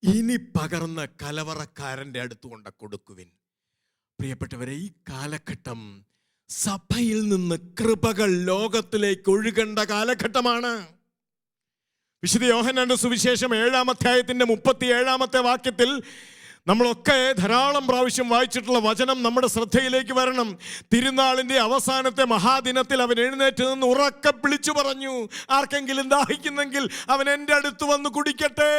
ഇനി പകർന്ന് കലവറക്കാരൻ്റെ അടുത്ത് കൊണ്ട് കൊടുക്കുവിൻ. പ്രിയപ്പെട്ടവരെ, ഈ കാലഘട്ടം സഭയിൽ നിന്ന് കൃപകൾ ലോകത്തിലേക്ക് ഒഴുകേണ്ട കാലഘട്ടമാണ്. വിശുദ്ധ യോഹന്നാന്റെ സുവിശേഷം 7-ാം അധ്യായത്തിന്റെ 37-ാമത്തെ വാക്യത്തിൽ നമ്മളൊക്കെ ധാരാളം പ്രാവശ്യം വായിച്ചിട്ടുള്ള വചനം നമ്മുടെ ശ്രദ്ധയിലേക്ക് വരണം. തിരുനാളിൻ്റെ അവസാനത്തെ മഹാദിനത്തിൽ അവൻ എഴുന്നേറ്റ് നിന്ന് ഉറക്കെ വിളിച്ചു പറഞ്ഞു, ആർക്കെങ്കിലും ദാഹിക്കുന്നെങ്കിൽ അവൻ എൻ്റെ അടുത്ത് വന്ന് കുടിക്കട്ടെ.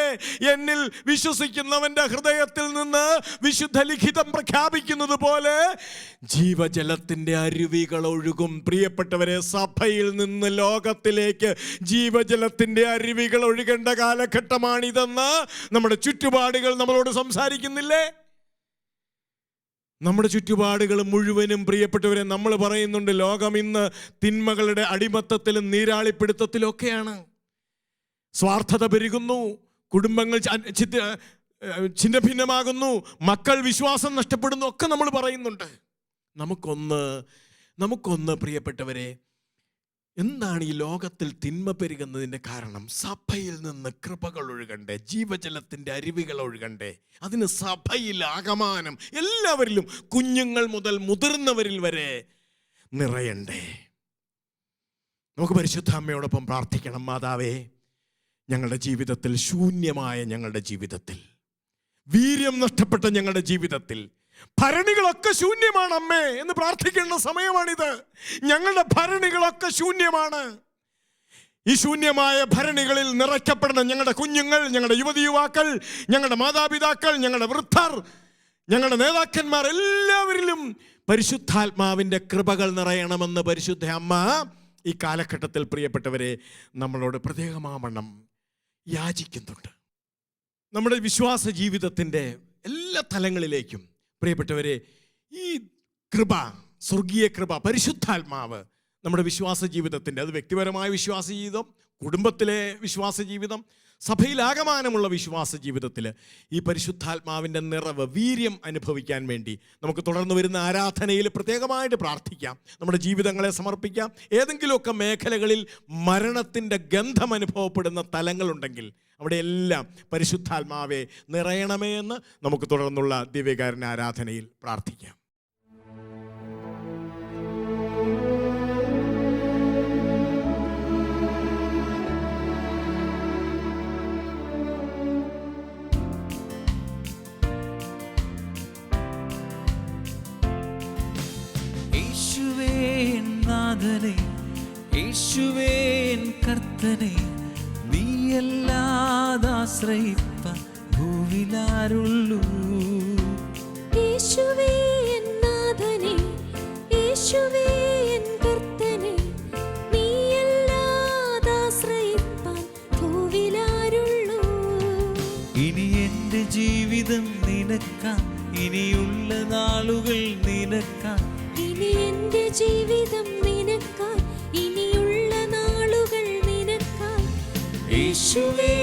എന്നിൽ വിശ്വസിക്കുന്നവൻ്റെ ഹൃദയത്തിൽ നിന്ന് വിശുദ്ധ ലിഖിതം പ്രഖ്യാപിക്കുന്നത് പോലെ ജീവജലത്തിൻ്റെ അരുവികൾ ഒഴുകും. പ്രിയപ്പെട്ടവരെ, സഭയിൽ നിന്ന് ലോകത്തിലേക്ക് ജീവജലത്തിൻ്റെ അരുവികൾ ഒഴുകേണ്ട കാലഘട്ടമാണിതെന്ന് നമ്മുടെ ചുറ്റുപാടുകൾ നമ്മളോട് സംസാരിക്കുന്നു. നമ്മുടെ ചുറ്റുപാടുകൾ മുഴുവനും, പ്രിയപ്പെട്ടവരെ, നമ്മൾ പറയുന്നുണ്ട്, ലോകം ഇന്ന് തിന്മകളുടെ അടിമത്തത്തിലും നീരാളിപ്പിടുത്തത്തിലും ഒക്കെയാണ്. സ്വാർത്ഥത പെരുകുന്നു, കുടുംബങ്ങൾ ഛിന്ന ഭിന്നമാകുന്നു, മക്കൾ വിശ്വാസം നഷ്ടപ്പെടുന്നു, ഒക്കെ നമ്മൾ പറയുന്നുണ്ട്. നമുക്കൊന്ന് പ്രിയപ്പെട്ടവരെ, എന്താണ് ഈ ലോകത്തിൽ തിന്മ പെരുകുന്നതിൻ്റെ കാരണം? സഭയിൽ നിന്ന് കൃപകൾ ഒഴുകണ്ടേ, ജീവജലത്തിൻ്റെ അരുവികൾ ഒഴുകണ്ടേ? അതിന് സഭയിൽ ആകമാനം എല്ലാവരിലും, കുഞ്ഞുങ്ങൾ മുതൽ മുതിർന്നവരിൽ വരെ നിറയണ്ടേ. നമുക്ക് പരിശുദ്ധ അമ്മയോടൊപ്പം പ്രാർത്ഥിക്കണം. മാതാവേ, ഞങ്ങളുടെ ജീവിതത്തിൽ, ശൂന്യമായ ഞങ്ങളുടെ ജീവിതത്തിൽ, വീര്യം നഷ്ടപ്പെട്ട ഞങ്ങളുടെ ജീവിതത്തിൽ ഭരണികളൊക്കെ ശൂന്യമാണ് അമ്മേ എന്ന് പ്രാർത്ഥിക്കേണ്ട സമയമാണിത്. ഞങ്ങളുടെ ഭരണികളൊക്കെ ശൂന്യമാണ്. ഈ ശൂന്യമായ ഭരണികളിൽ നിറയ്ക്കപ്പെടണം ഞങ്ങളുടെ കുഞ്ഞുങ്ങൾ, ഞങ്ങളുടെ യുവതി യുവാക്കൾ, ഞങ്ങളുടെ മാതാപിതാക്കൾ, ഞങ്ങളുടെ വൃദ്ധർ, ഞങ്ങളുടെ നേതാക്കന്മാർ, എല്ലാവരിലും പരിശുദ്ധാത്മാവിൻ്റെ കൃപകൾ നിറയണമെന്ന് പരിശുദ്ധ അമ്മ ഈ കാലഘട്ടത്തിൽ, പ്രിയപ്പെട്ടവരെ, നമ്മളോട് പ്രത്യേകമാവണ്ണം യാചിക്കുന്നുണ്ട്. നമ്മുടെ വിശ്വാസ ജീവിതത്തിൻ്റെ എല്ലാ തലങ്ങളിലേക്കും, പ്രിയപ്പെട്ടവരെ, ഈ കൃപ, സ്വർഗീയ കൃപ, പരിശുദ്ധാത്മാവ് നമ്മുടെ വിശ്വാസ ജീവിതത്തിൻ്റെ, അത് വ്യക്തിപരമായ വിശ്വാസ ജീവിതം, കുടുംബത്തിലെ വിശ്വാസ ജീവിതം, സഭയിലാകമാനമുള്ള വിശ്വാസ ജീവിതത്തിൽ ഈ പരിശുദ്ധാത്മാവിൻ്റെ നിറവ്, വീര്യം അനുഭവിക്കാൻ വേണ്ടി നമുക്ക് തുടർന്ന് വരുന്ന ആരാധനയിൽ പ്രത്യേകമായിട്ട് പ്രാർത്ഥിക്കാം. നമ്മുടെ ജീവിതങ്ങളെ സമർപ്പിക്കാം. ഏതെങ്കിലുമൊക്കെ മേഖലകളിൽ മരണത്തിൻ്റെ ഗന്ധം അനുഭവപ്പെടുന്ന തലങ്ങളുണ്ടെങ്കിൽ അവിടെയെല്ലാം പരിശുദ്ധാത്മാവെ നിറയണമേ എന്ന് നമുക്ക് തുടർന്നുള്ള ദിവ്യകാരുണ്യ ആരാധനയിൽ പ്രാർത്ഥിക്കാം. നാഥനെ, യേശുവേ എൻ കർത്തനെ, നീയല്ലാതാശ്രയിപ്പാൻ ഭൂവിലാരുള്ളൂ. യേശുവേ എൻ നാഥനെ, യേശുവേ എൻ കർത്തനെ, നീയല്ലാതാശ്രയിപ്പാൻ ഭൂവിലാരുള്ളൂ. ഇനി എന്റെ ജീവിതം നിനക്കാ, ഇനിയുള്ള നാളുകൾ നിനക്കാ. ഇനി എന്റെ ജീവിതം നിനക്കായി, ഇനിയുള്ള നാളുകൾ നിനക്കായി. യേശുവേ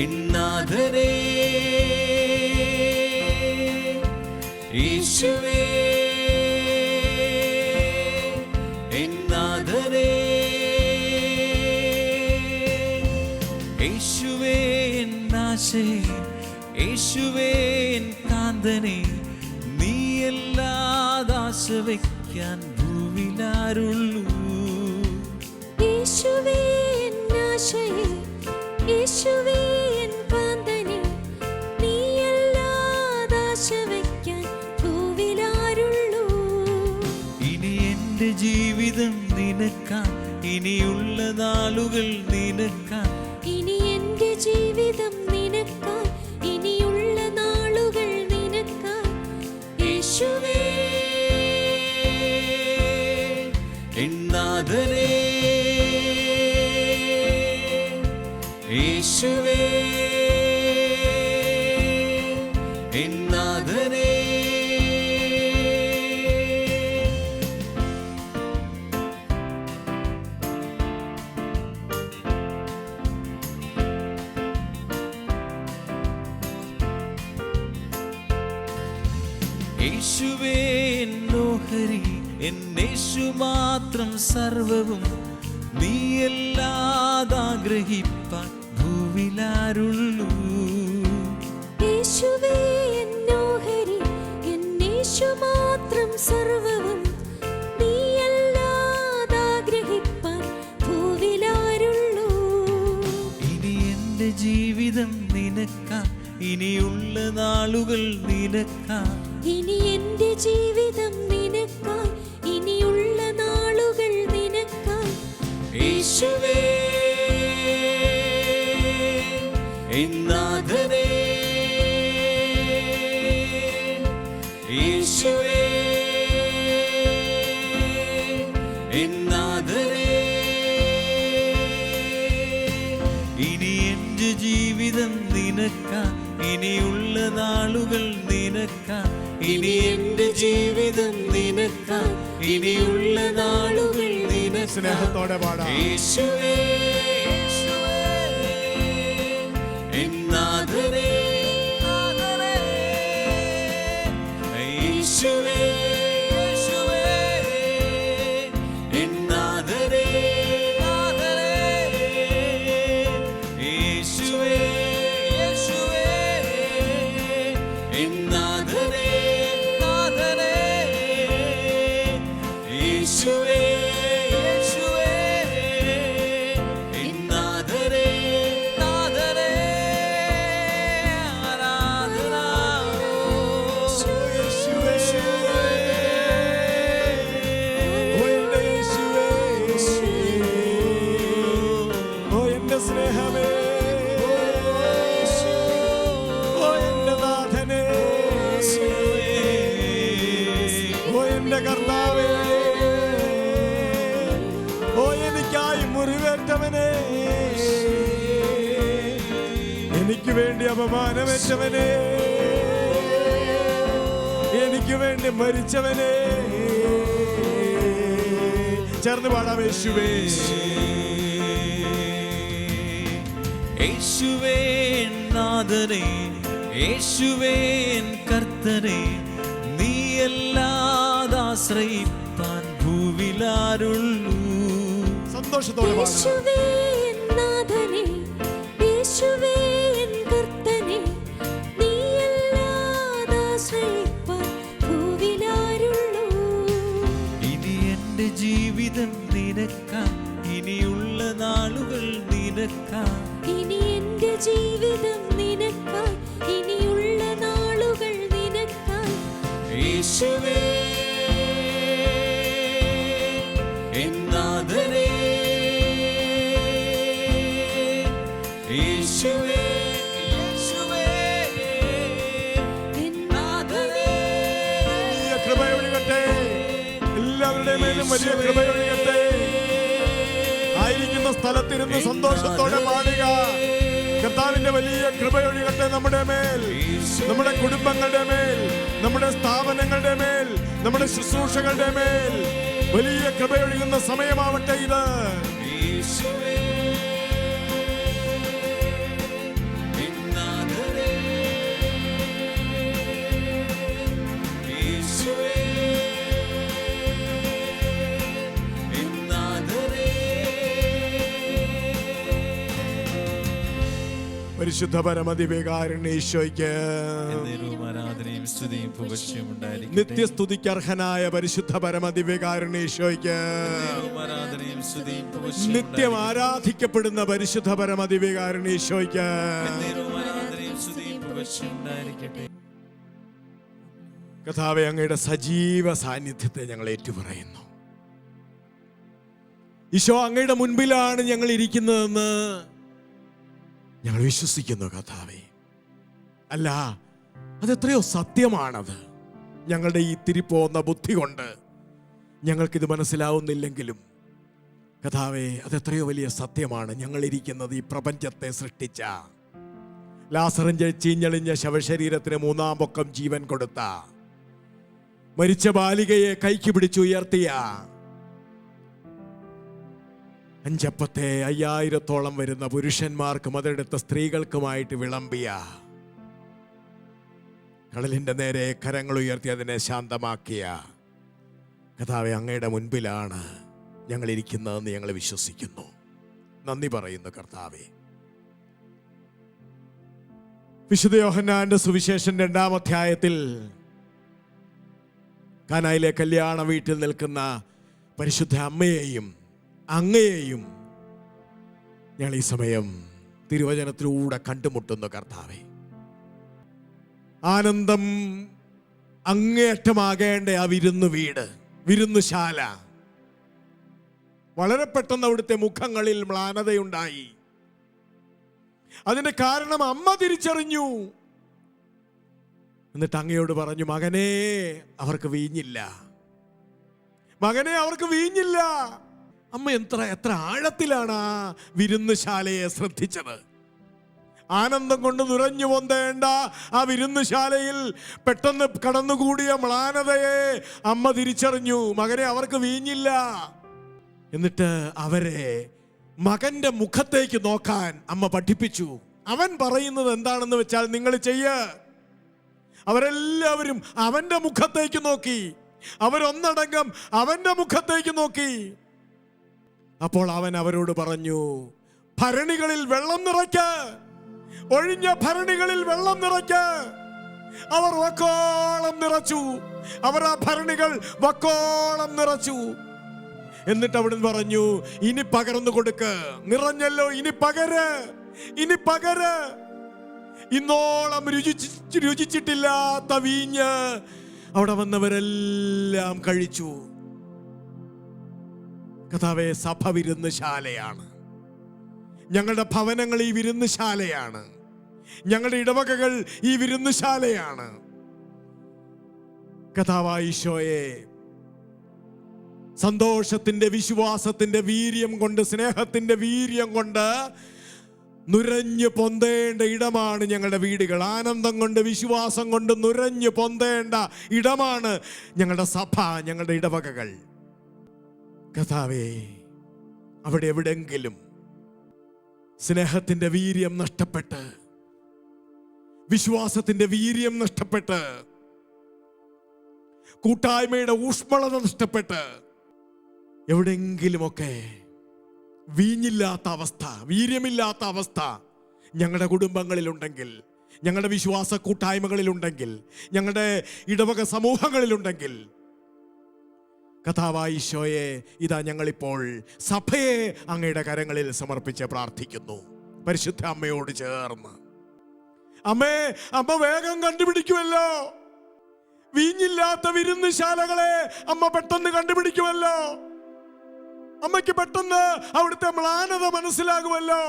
എൻ നാഥനെ, യേശുവേ എൻ നാഥനെ, യേശുവേ എൻ ആശയെ, യേശുവേ എൻ കാന്തനെ, നീയല്ലാതാശ വയ്ക്കാൻ ഭൂവിലാരുള്ളൂ. യേശുവേ എൻ ആശയെ, യേശുവേ എൻ കാന്തനെ, നീയല്ലാതാശ വയ്ക്കാൻ ഭൂവിലാരുള്ളൂ. ഇനി എന്റെ ജീവിതം നിനക്കാ, ഇനിയുള്ള നാളുകൾ നിനക്കാ. ഇനി എന്റെ ജീവിതം നിനക്കായി, ഇനിയുള്ള നാളുകൾ നിനക്കായി. യേശുവേ എൻ നാഥനെ, യേശുവേ എൻ നാഥനെ, യേശുവേ എൻ ഓഹരി, എന്നേശു മാത്രം സർവവും, നീയല്ലാതാഗ്രഹിപ്പാൻ ഭൂവിലാരുള്ളൂ. യേശുവേ എൻ ഓഹരി, എന്നേശു മാത്രം സർവവും, നീയല്ലാതാഗ്രഹിപ്പാൻ ഭൂവിലാരുള്ളൂ. ഇനി എന്റെ ജീവിതം നിനക്കാ, ഇനിയുള്ള നാളുകൾ നിനക്കാ. ഇനി എന്റെ ജീവിതം നിനക്കായി, ഇനിയുള്ള നാളുകൾ നിനക്കായി. യേശുവേ എൻ നാഥനെ, യേശുവേ എൻ നാഥനെ, ഇനി എന്റെ ജീവിതം നിനക്കാ, ഇനിയുള്ള നാളുകൾ നിനക്കാ. ഇനി എന്റെ ജീവിതം നിനക്കാ, ഇനിയുള്ള നാളുകൾ നിനക്കാ. സ്നേഹത്തോടെ പാടാം. യേശുവേ എൻ നാഥനെ, യേശുവേ എൻ നാഥനെ, യേശുവേ എൻ നാഥനെ, യേശുവേ എൻ നാഥനെ, ആരാധന. ഓ എന്റെ യേശുവേ, ഓ എന്റെ സ്നേഹമേ, ഓ എന്റെ നാഥനേ, ഓ എന്റെ കർത്താവേ, ഓ എനിക്കായി മുറിവേറ്റവനെ, എനിക്ക് വേണ്ടി അപമാനമേറ്റവനെ, എനിക്ക് വേണ്ടി മരിച്ചവനെ. ചേർന്ന് പാടാം. യേശുവേ യേശുവേ എൻ നാഥനെ, യേശുവേ എൻ കർത്തനെ, നീയല്ലാതാശ്രയിപ്പാൻ ഭൂവിലാരുള്ളൂ. സന്തോഷത്തോടെ പാടാം. യേശുവേ എൻ നാഥനെ, യേശുവേ എൻ കർത്തനെ, നീയല്ലാതാശ്രയിപ്പാൻ ഭൂവിലാരുള്ളൂ. ഇനി എന്റെ ജീവിതം നിനക്കാ, ഇനിയുള്ള നാളുകൾ നിനക്കാ. ഇനി എന്റെ ജീവിതം നിനക്കായി, ഇനിയുള്ള നാളുകൾ നിനക്കായി. യേശുവേ വലിയ കൃപയൊഴുകട്ടെ. ആയിരിക്കുന്ന സ്ഥലത്തിരുന്ന് സന്തോഷത്തോടെ പാടുക. കർത്താവിന്റെ വലിയ കൃപയൊഴുകട്ടെ നമ്മുടെ മേൽ, നമ്മുടെ കുടുംബങ്ങളുടെ മേൽ, നമ്മുടെ സ്ഥാപനങ്ങളുടെ മേൽ, നമ്മുടെ ശുശ്രൂഷകളുടെ മേൽ വലിയ കൃപയൊഴുകുന്ന സമയമാവട്ടെ ഇത്. പരിശുദ്ധ പരമദിവ്യകാരുണ്യ ഈശോയ്ക്ക് നിത്യസ്തുതിക്ക് അർഹനായ പരിശുദ്ധ പരമദിവ്യകാരുണ്യ ഈശോയ്ക്ക് നിത്യം ആരാധിക്കപ്പെടുന്ന പരിശുദ്ധ പരമദിവ്യകാരുണ്യ ഈശോയ്ക്ക് കർത്താവേ, അങ്ങയുടെ സജീവ സാന്നിധ്യത്തെ ഞങ്ങൾ ഏറ്റുപറയുന്നു. ഈശോ, അങ്ങയുടെ മുൻപിലാണ് ഞങ്ങൾ ഇരിക്കുന്നതെന്ന് ഞങ്ങൾ വിശ്വസിക്കുന്നു കർത്താവേ. അല്ല, അതെത്രയോ സത്യമാണത്. ഞങ്ങളുടെ ഈ തിരിപ്പോന്ന ബുദ്ധി കൊണ്ട് ഞങ്ങൾക്കിത് മനസ്സിലാവുന്നില്ലെങ്കിലും കർത്താവേ, അതെത്രയോ വലിയ സത്യമാണ്. ഞങ്ങളിരിക്കുന്നത് ഈ പ്രപഞ്ചത്തെ സൃഷ്ടിച്ച, ലാസറിന്റെ ചീഞ്ഞളിഞ്ഞ ശവശരീരത്തിന് 3-ാം പൊക്കം ജീവൻ കൊടുത്ത, മരിച്ച ബാലികയെ കൈക്ക് പിടിച്ചുയർത്തിയ, 5 അപ്പത്തെ 5000-ഓളം വരുന്ന പുരുഷന്മാർക്കും അതെടുത്ത സ്ത്രീകൾക്കുമായിട്ട് വിളമ്പിയ, കടലിന്റെ നേരെ കരങ്ങൾ ഉയർത്തി അതിനെ ശാന്തമാക്കിയ കർത്താവേ, അങ്ങയുടെ മുൻപിലാണ് ഞങ്ങൾ ഇരിക്കുന്നതെന്ന് ഞങ്ങൾ വിശ്വസിക്കുന്നു. നന്ദി പറയുന്നു കർത്താവേ. വിശുദ്ധ യോഹന്നാന്റെ സുവിശേഷം 2-ാം അധ്യായത്തിൽ കാനായിലെ കല്യാണ വീട്ടിൽ നിൽക്കുന്ന പരിശുദ്ധ അമ്മയെയും അങ്ങയെയും ഞങ്ങൾ ഈ സമയം തിരുവചനത്തിലൂടെ കണ്ടുമുട്ടുന്നു കർത്താവേ. ആനന്ദം അങ്ങേയറ്റമാകേണ്ട ആ വീട്, വിരുന്നുശാല, വളരെ പെട്ടെന്ന് അവിടുത്തെ മുഖങ്ങളിൽ മ്ലാനതയുണ്ടായി. അതിന്റെ കാരണം അമ്മ തിരിച്ചറിഞ്ഞു. എന്നിട്ട് അങ്ങയോട് പറഞ്ഞു, മകനെ, അവർക്ക് വീഞ്ഞില്ല, മകനെ, അവർക്ക് വീഞ്ഞില്ല. അമ്മ എത്ര ആഴത്തിലാണ് ആ വിരുന്നുശാലയെ ശ്രദ്ധിച്ചത്. ആനന്ദം കൊണ്ട് നുരഞ്ഞു പൊന്തേണ്ട ആ വിരുന്നുശാലയിൽ പെട്ടെന്ന് കടന്നുകൂടിയ മ്ലാനതയെ അമ്മ തിരിച്ചറിഞ്ഞു. മകനെ, അവർക്ക് വീഞ്ഞില്ല. എന്നിട്ട് അവരെ മകന്റെ മുഖത്തേക്ക് നോക്കാൻ അമ്മ പഠിപ്പിച്ചു. അവൻ പറയുന്നത് എന്താണെന്ന് വെച്ചാൽ നിങ്ങൾ ചെയ്യ. അവരെല്ലാവരും അവന്റെ മുഖത്തേക്ക് നോക്കി. അവരൊന്നടങ്കം അവന്റെ മുഖത്തേക്ക് നോക്കി. അപ്പോൾ അവൻ അവരോട് പറഞ്ഞു, ഭരണികളിൽ വെള്ളം നിറയ്ക്ക, ഒഴിഞ്ഞ ഭരണികളിൽ വെള്ളം നിറയ്ക്ക. അവർ വക്കോളം നിറച്ചു. അവർ ആ ഭരണികൾ വക്കോളം നിറച്ചു. എന്നിട്ട് അവിടുന്ന് പറഞ്ഞു, ഇനി പകർന്നു കൊടുക്ക്. നിറഞ്ഞല്ലോ, ഇനി പകര്, ഇനി പകര്. ഇന്നോളം രുചിച്ചിട്ടില്ലാത്ത വീഞ്ഞ് അവിടെ വന്നവരെല്ലാം കഴിച്ചു. കർത്താവേ, സഭ വിരുന്നുശാലയാണ്. ഞങ്ങളുടെ ഭവനങ്ങൾ ഈ വിരുന്നുശാലയാണ്. ഞങ്ങളുടെ ഇടവകകൾ ഈ വിരുന്നുശാലയാണ്. കർത്താവായ ഈശോയെ, സന്തോഷത്തിന്റെ, വിശ്വാസത്തിന്റെ വീര്യം കൊണ്ട്, സ്നേഹത്തിന്റെ വീര്യം കൊണ്ട് നുരഞ്ഞു പൊന്തേണ്ട ഇടമാണ് ഞങ്ങളുടെ വീടുകൾ. ആനന്ദം കൊണ്ട്, വിശ്വാസം കൊണ്ട് നുരഞ്ഞു പൊന്തേണ്ട ഇടമാണ് ഞങ്ങളുടെ സഭ, ഞങ്ങളുടെ ഇടവകകൾ. കർത്താവേ, അവിടെ എവിടെങ്കിലും സ്നേഹത്തിന്റെ വീര്യം നഷ്ടപ്പെട്ട്, വിശ്വാസത്തിന്റെ വീര്യം നഷ്ടപ്പെട്ട്, കൂട്ടായ്മയുടെ ഊഷ്മളത നഷ്ടപ്പെട്ട്, എവിടെങ്കിലുമൊക്കെ വീഞ്ഞില്ലാത്ത അവസ്ഥ, വീര്യമില്ലാത്ത അവസ്ഥ ഞങ്ങളുടെ കുടുംബങ്ങളിലുണ്ടെങ്കിൽ, ഞങ്ങളുടെ വിശ്വാസ കൂട്ടായ്മകളിലുണ്ടെങ്കിൽ, ഞങ്ങളുടെ ഇടവക സമൂഹങ്ങളിലുണ്ടെങ്കിൽ, കർത്താവായ ഈശോയെ, ഇതാ ഞങ്ങളിപ്പോൾ സഭയെ അങ്ങയുടെ കരങ്ങളിൽ സമർപ്പിച്ച് പ്രാർത്ഥിക്കുന്നു. പരിശുദ്ധ അമ്മയോട് ചേർന്ന്, അമ്മ വേഗം കണ്ടുപിടിക്കുമല്ലോ. വീഞ്ഞില്ലാത്ത വിരുന്നുശാലകളെ അമ്മ പെട്ടെന്ന് കണ്ടുപിടിക്കുമല്ലോ. അമ്മയ്ക്ക് പെട്ടെന്ന് അവിടുത്തെ മ്ലാനത മനസ്സിലാകുമല്ലോ.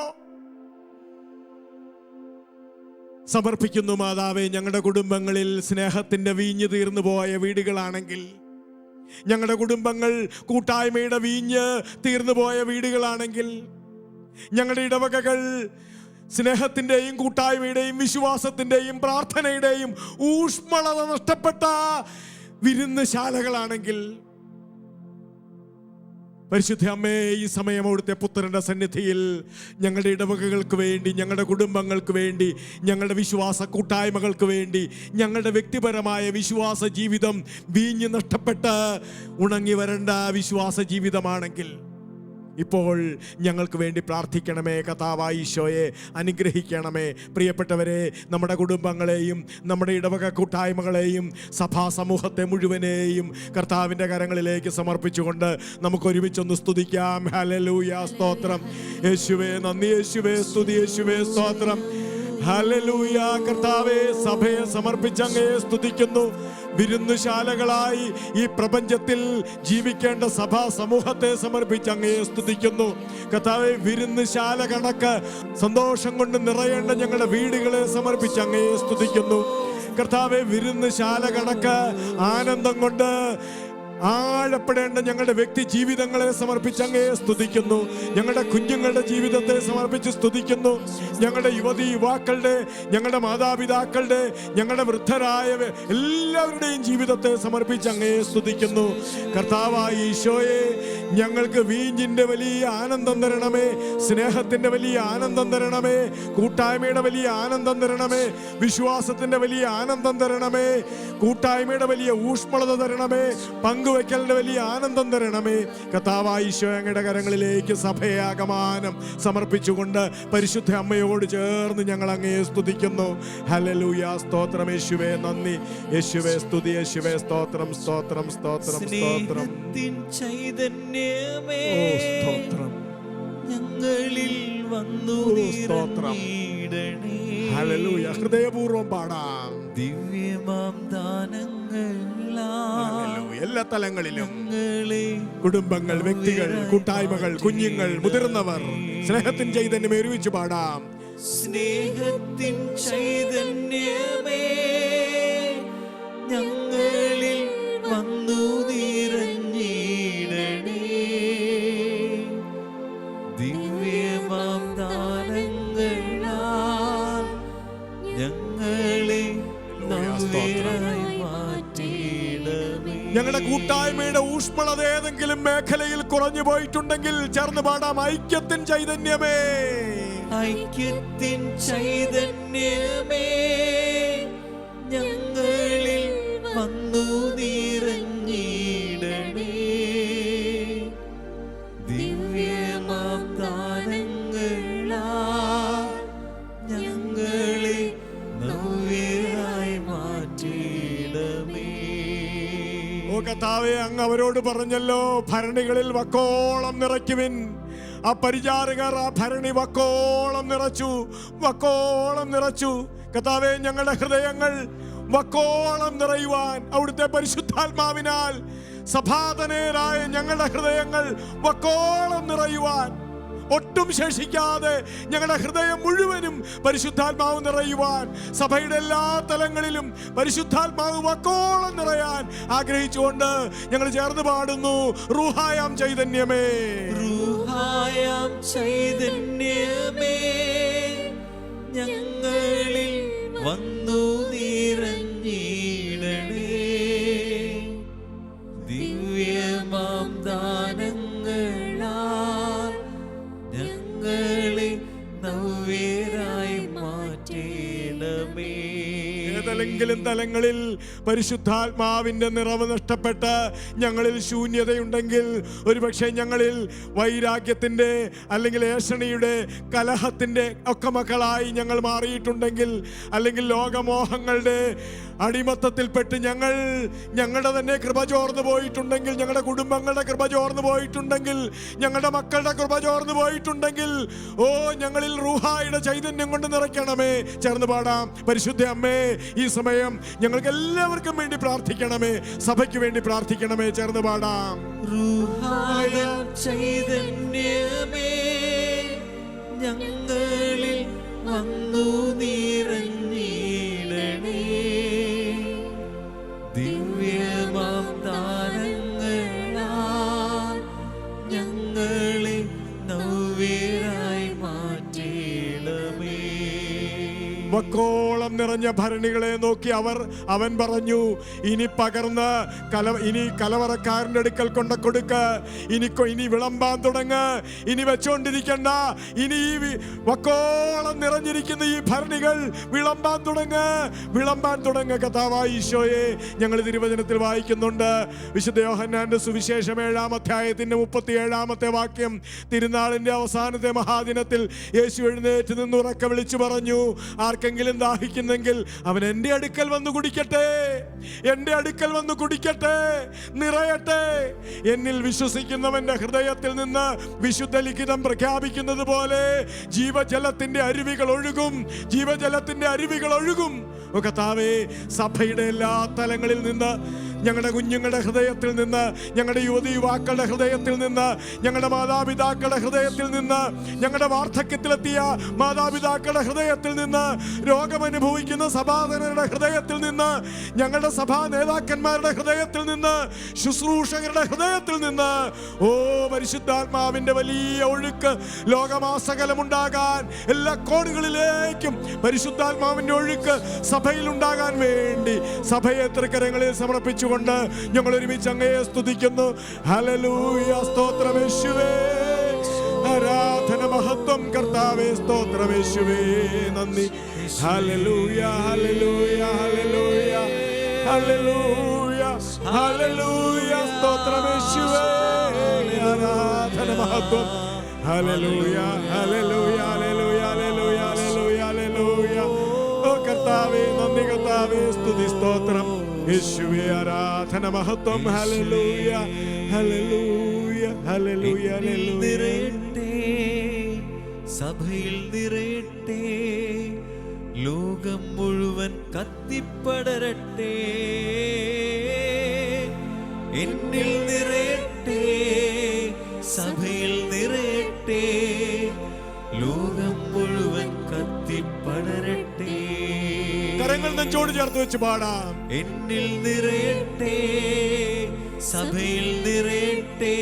സമർപ്പിക്കുന്നു മാതാവേ. ഞങ്ങളുടെ കുടുംബങ്ങളിൽ സ്നേഹത്തിന്റെ വീഞ്ഞു തീർന്നു പോയ വീടുകളാണെങ്കിൽ, ഞങ്ങളുടെ കുടുംബങ്ങൾ കൂട്ടായ്മയുടെ വീഞ്ഞ് തീർന്നു പോയ വീടുകളാണെങ്കിൽ, ഞങ്ങളുടെ ഇടവകകൾ സ്നേഹത്തിൻ്റെയും കൂട്ടായ്മയുടെയും വിശ്വാസത്തിൻ്റെയും പ്രാർത്ഥനയുടെയും ഊഷ്മളത നഷ്ടപ്പെട്ട വിരുന്നുശാലകളാണെങ്കിൽ, പരിശുദ്ധ അമ്മേ, ഈ സമയം അവിടുത്തെ പുത്രന്റെ സന്നിധിയിൽ ഞങ്ങളുടെ ഇടവകകൾക്ക് വേണ്ടി, ഞങ്ങളുടെ കുടുംബങ്ങൾക്ക് വേണ്ടി, ഞങ്ങളുടെ വിശ്വാസ കൂട്ടായ്മകൾക്ക് വേണ്ടി, ഞങ്ങളുടെ വ്യക്തിപരമായ വിശ്വാസ ജീവിതം വീഞ്ഞ് നഷ്ടപ്പെട്ട് ഉണങ്ങി വരേണ്ട വിശ്വാസ ജീവിതമാണെങ്കിൽ ഇപ്പോൾ ഞങ്ങൾക്ക് വേണ്ടി പ്രാർത്ഥിക്കണമേ. കർത്താവായ ഈശോയെ അനുഗ്രഹിക്കണമേ. പ്രിയപ്പെട്ടവരെ, നമ്മുടെ കുടുംബങ്ങളെയും നമ്മുടെ ഇടവക കൂട്ടായ്മകളെയും സഭാ സമൂഹത്തെ മുഴുവനെയും കർത്താവിൻ്റെ കരങ്ങളിലേക്ക് സമർപ്പിച്ചുകൊണ്ട് നമുക്കൊരുമിച്ചൊന്ന് സ്തുതിക്കാം. ഹല്ലേലൂയ, സ്തോത്രം യേശുവേ, നന്ദി യേശുവേ, സ്തുതി യേശുവേ, സ്തോത്രം. ഹല്ലേലൂയ. കർത്താവേ, സഭയെ സമർപ്പിച്ച് അങ്ങയെ സ്തുതിക്കുന്നു. വിരുന്നുശാലകളായി ഈ പ്രപഞ്ചത്തിൽ ജീവിക്കേണ്ട സഭാ സമൂഹത്തെ സമർപ്പിച്ച് അങ്ങയെ സ്തുതിക്കുന്നു. കർത്താവേ, വിരുന്നുശാല കണക്ക് സന്തോഷം കൊണ്ട് നിറയേണ്ട ഞങ്ങളുടെ വീടുകളെ സമർപ്പിച്ച് അങ്ങയെ സ്തുതിക്കുന്നു. കർത്താവേ, വിരുന്നുശാല കണക്ക് ആനന്ദം കൊണ്ട് ആഴപ്പെടേണ്ട ഞങ്ങളുടെ വ്യക്തി ജീവിതങ്ങളെ സമർപ്പിച്ച് അങ്ങയെ സ്തുതിക്കുന്നു. ഞങ്ങളുടെ കുഞ്ഞുങ്ങളുടെ ജീവിതത്തെ സമർപ്പിച്ച് സ്തുതിക്കുന്നു. ഞങ്ങളുടെ യുവതി യുവാക്കളുടെ, ഞങ്ങളുടെ മാതാപിതാക്കളുടെ, ഞങ്ങളുടെ വൃദ്ധരായ എല്ലാവരുടെയും ജീവിതത്തെ സമർപ്പിച്ച് അങ്ങയെ സ്തുതിക്കുന്നു. കർത്താവായ ഈശോയെ, ഞങ്ങൾക്ക് വീഞ്ഞിൻ്റെ വലിയ ആനന്ദം തരണമേ, സ്നേഹത്തിൻ്റെ വലിയ ആനന്ദം തരണമേ, കൂട്ടായ്മയുടെ വലിയ ആനന്ദം തരണമേ, വിശ്വാസത്തിൻ്റെ വലിയ ആനന്ദം തരണമേ, കൂട്ടായ്മയുടെ വലിയ ഊഷ്മളത തരണമേ, പങ്കുവയ്ക്കലിന്റെ വലിയ ആനന്ദം തരണമേ. കർത്താവായ ഈശോ, അങ്ങയുടെ കരങ്ങളിലേക്ക് സഭയെ ആകമാനം സമർപ്പിച്ചുകൊണ്ട് പരിശുദ്ധ അമ്മയോട് ചേർന്ന് ഞങ്ങൾ അങ്ങയെ സ്തുതിക്കുന്നു. ഹല്ലേലൂയ, സ്തോത്രം യേശുവേ, നന്ദി യേശുവേ, സ്തുതി യേശുവേ, സ്തോത്രം, സ്തോത്രം, സ്തോത്രം, സ്തോത്രം. ചൈതന്യമേ, സ്തോത്രം, ഞങ്ങളിൽ വന്നു സ്തോത്രം. ഹല്ലേലൂയ. ഹൃദയപൂർവ്വം പാടാം. ദിവ്യമാം ദാനങ്ങളാ എല്ലാ തലങ്ങളിലും കുടുംബങ്ങൾ, വ്യക്തികൾ, കൂട്ടായ്മകൾ, കുഞ്ഞുങ്ങൾ, മുതിർന്നവർ സ്നേഹത്തിൻ ചൈതന്യം ഒരുമിച്ച് പാടാം. സ്നേഹത്തിൻ ചൈതന്യമേ, ഞങ്ങളിൽ വന്നു നിറഞ്ഞിടണേ. ദിവ്യമാം ദാനങ്ങളാൽ ഞങ്ങളെ നവ്യരായി മാറ്റിയിടണേ. ഞങ്ങളുടെ കൂട്ടായ്മയുടെ ഊഷ്മളത ഏതെങ്കിലും മേഖലയിൽ കുറഞ്ഞു പോയിട്ടുണ്ടെങ്കിൽ ചേർന്ന് പാടാം. ഐക്യത്തിൻ ചൈതന്യമേ, ഐക്യത്തിൻ ചൈതന്യമേ, ഞങ്ങളിൽ വന്നു നിറഞ്ഞിടണേ. ദിവ്യമാം ദാനങ്ങളാൽ ഞങ്ങളെ നവ്യരായി മാറ്റിയിടമേ. ഓ കർത്താവേ, അങ്ങ് അവരോട് പറഞ്ഞല്ലോ, ഭരണികളിൽ വക്കോളം നിറയ്ക്കുവിൻ. ആ പരിചാരകർ ആ ഭരണി വക്കോളം നിറച്ചു, വക്കോളം നിറച്ചു. കർത്താവേ, ഞങ്ങളുടെ ഹൃദയങ്ങൾ വക്കോളം നിറയുവാൻ അവിടുത്തെ പരിശുദ്ധാത്മാവിനാൽ സഭാതനേരായ ഞങ്ങളുടെ ഹൃദയങ്ങൾ വക്കോളം നിറയുവാൻ, ഒട്ടും ശേഷിക്കാതെ ഞങ്ങളുടെ ഹൃദയം മുഴുവനും പരിശുദ്ധാത്മാവ് നിറയുവാൻ, സഭയുടെ എല്ലാ തലങ്ങളിലും പരിശുദ്ധാത്മാവ് വക്കോളം നിറയാൻ ആഗ്രഹിച്ചുകൊണ്ട് ഞങ്ങൾ ചേർന്ന് പാടുന്നു. റൂഹായാം ചൈതന്യമേ, റൂഹായാം ചൈതന്യമേ, ഞങ്ങളിൽ വന്നു നിറഞ്ഞിടണേ. ദിവ്യമാം ദാനങ്ങളാൽ ഞങ്ങളെ നവ്യരായി മാറ്റിയിടമേ. ഏതെങ്കിലും തലങ്ങളിൽ പരിശുദ്ധാത്മാവിന്റെ നിറവ് നഷ്ടപ്പെട്ട് ഞങ്ങളിൽ ശൂന്യതയുണ്ടെങ്കിൽ, ഒരുപക്ഷെ ഞങ്ങളിൽ വൈരാഗ്യത്തിന്റെ അല്ലെങ്കിൽ ഏഷണിയുടെ, കലഹത്തിന്റെ ഒക്കെ മക്കളായി ഞങ്ങൾ മാറിയിട്ടുണ്ടെങ്കിൽ, അല്ലെങ്കിൽ ലോകമോഹങ്ങളുടെ അടിമത്തത്തിൽപ്പെട്ട് ഞങ്ങളുടെ തന്നെ കൃപ ചോർന്നു പോയിട്ടുണ്ടെങ്കിൽ, ഞങ്ങളുടെ കുടുംബങ്ങളുടെ കൃപ ചോർന്നു പോയിട്ടുണ്ടെങ്കിൽ, ഞങ്ങളുടെ മക്കളുടെ കൃപ ചോർന്നു പോയിട്ടുണ്ടെങ്കിൽ, ഓ ഞങ്ങളിൽ റൂഹായുടെ ചൈതന്യം കൊണ്ട് നിറയ്ക്കണമേ. ചേർന്ന് പാടാം. പരിശുദ്ധ അമ്മേ, ഈ സമയം ഞങ്ങൾക്ക് എല്ലാവർക്കും വേണ്ടി പ്രാർത്ഥിക്കണമേ, സഭയ്ക്ക് വേണ്ടി പ്രാർത്ഥിക്കണമേ. ചേർന്ന് പാടാം. റൂഹായാം ചൈതന്യമേ, ഞങ്ങളിൽ വന്നു നിറഞ്ഞിടണേ. ദിവ്യമാം ദാനങ്ങൾ നിറഞ്ഞ ഭരണികളെ നോക്കി അവൻ പറഞ്ഞു, ഇനി പകർന്ന് ഇനി കലവറക്കാരൻ്റെ അടുക്കൽ കൊണ്ട് കൊടുക്ക, ഇനി വിളമ്പാൻ തുടങ്ങ്, ഇനി വെച്ചോണ്ടിരിക്കണ്ട, ഇനി ഈ വക്കോളം നിറഞ്ഞിരിക്കുന്ന ഈ ഭരണികൾ വിളമ്പാൻ തുടങ്ങ്. കർത്താവായ ഈശോയെ, ഞങ്ങൾ തിരുവചനത്തിൽ വായിക്കുന്നുണ്ട്, വിശുദ്ധ യോഹന്നാന്റെ സുവിശേഷം 7-ാം അധ്യായത്തിന്റെ 37-ാമത്തെ വാക്യം, തിരുനാളിന്റെ അവസാനത്തെ മഹാദിനത്തിൽ യേശു എഴുന്നേറ്റ് നിന്ന് ഉറക്കെ വിളിച്ചു പറഞ്ഞു, ആർക്കെങ്കിലും ദാഹിക്കുന്നെങ്കിൽ അവൻ എൻ്റെ അടുക്കൽ വന്ന് കുടിക്കട്ടെ, എൻ്റെ അടുക്കൽ വന്ന് കുടിക്കട്ടെ, നിറയട്ടെ. എന്നിൽ വിശ്വസിക്കുന്നവന്റെ ഹൃദയത്തിൽ നിന്ന് വിശുദ്ധ ലിഖിതം പ്രഖ്യാപിക്കുന്നത് പോലെ ജീവജലത്തിന്റെ അരുവികൾ ഒഴുകും. കർത്താവേ, സഭയുടെ എല്ലാ തലങ്ങളിൽ നിന്ന്, ഞങ്ങളുടെ കുഞ്ഞുങ്ങളുടെ ഹൃദയത്തിൽ നിന്ന്, ഞങ്ങളുടെ യുവതീ-യുവാക്കളുടെ ഹൃദയത്തിൽ നിന്ന്, ഞങ്ങളുടെ മാതാപിതാക്കളുടെ ഹൃദയത്തിൽ നിന്ന്, ഞങ്ങളുടെ വാർദ്ധക്യത്തിലെത്തിയ മാതാപിതാക്കളുടെ ഹൃദയത്തിൽ നിന്ന്, രോഗമനുഭവിക്കുന്ന സഭാതനരുടെ ഹൃദയത്തിൽ നിന്ന്, ഞങ്ങളുടെ സഭാ നേതാക്കന്മാരുടെ ഹൃദയത്തിൽ നിന്ന്, ശുശ്രൂഷകരുടെ ഹൃദയത്തിൽ നിന്ന്, പരിശുദ്ധാത്മാവിന്റെ വലിയ ഒഴുക്ക് ലോകമാസകലമുണ്ടാകാൻ, എല്ലാ കോണുകളിലേക്കും പരിശുദ്ധാത്മാവിന്റെ ഒഴുക്ക് സഭയിൽ ഉണ്ടാകാൻ വേണ്ടി സഭയെ തൃക്കരങ്ങളിൽ സമർപ്പിച്ചുകൊണ്ട് ഞങ്ങൾ ഒരുമിച്ച് അങ്ങയെ സ്തുതിക്കുന്നു. ഹല്ലേലൂയ, സ്തോത്രം യേശുവേ, ആരാധന മഹത്വം കർത്താവേ, സ്തോത്രം യേശുവേ, നന്ദി. ഹല്ലേലൂയ, ഹല്ലേലൂയ, ഹല്ലേലൂയ, ഹല്ലേലൂയ, ഹല്ലേലൂയ, സ്തോത്രം യേശുവേ, ആരാധന മഹത്വം. ഹല്ലേലൂയ, ഹല്ലേലൂയ, ഹല്ലേലൂയ, ഹല്ലേലൂയ, ഹല്ലേലൂയ, ഹല്ലേലൂയ. കർത്താവേ, നന്ദി കർത്താവേ, സ്തുതി, സ്തോത്രം യേശുവേ, ആരാധന മഹത്വം. ഹല്ലേലൂയ, ഹല്ലേലൂയ, ഹല്ലേലൂയ, ഹല്ലേലൂയ. സഭയിൽ നിറയട്ടെ, ലോകം മുഴുവൻ കത്തിപ്പടരട്ടെ. എന്നിൽ നിറയട്ടെ, സഭയിൽ നിറയട്ടെ, ലോകം മുഴുവൻ കത്തിപ്പടരട്ടെ. കരങ്ങൾ നെഞ്ചോട് ചേർത്ത് വെച്ച് പാടാം. എന്നിൽ നിറയട്ടെ, സഭയിൽ നിറയട്ടെ,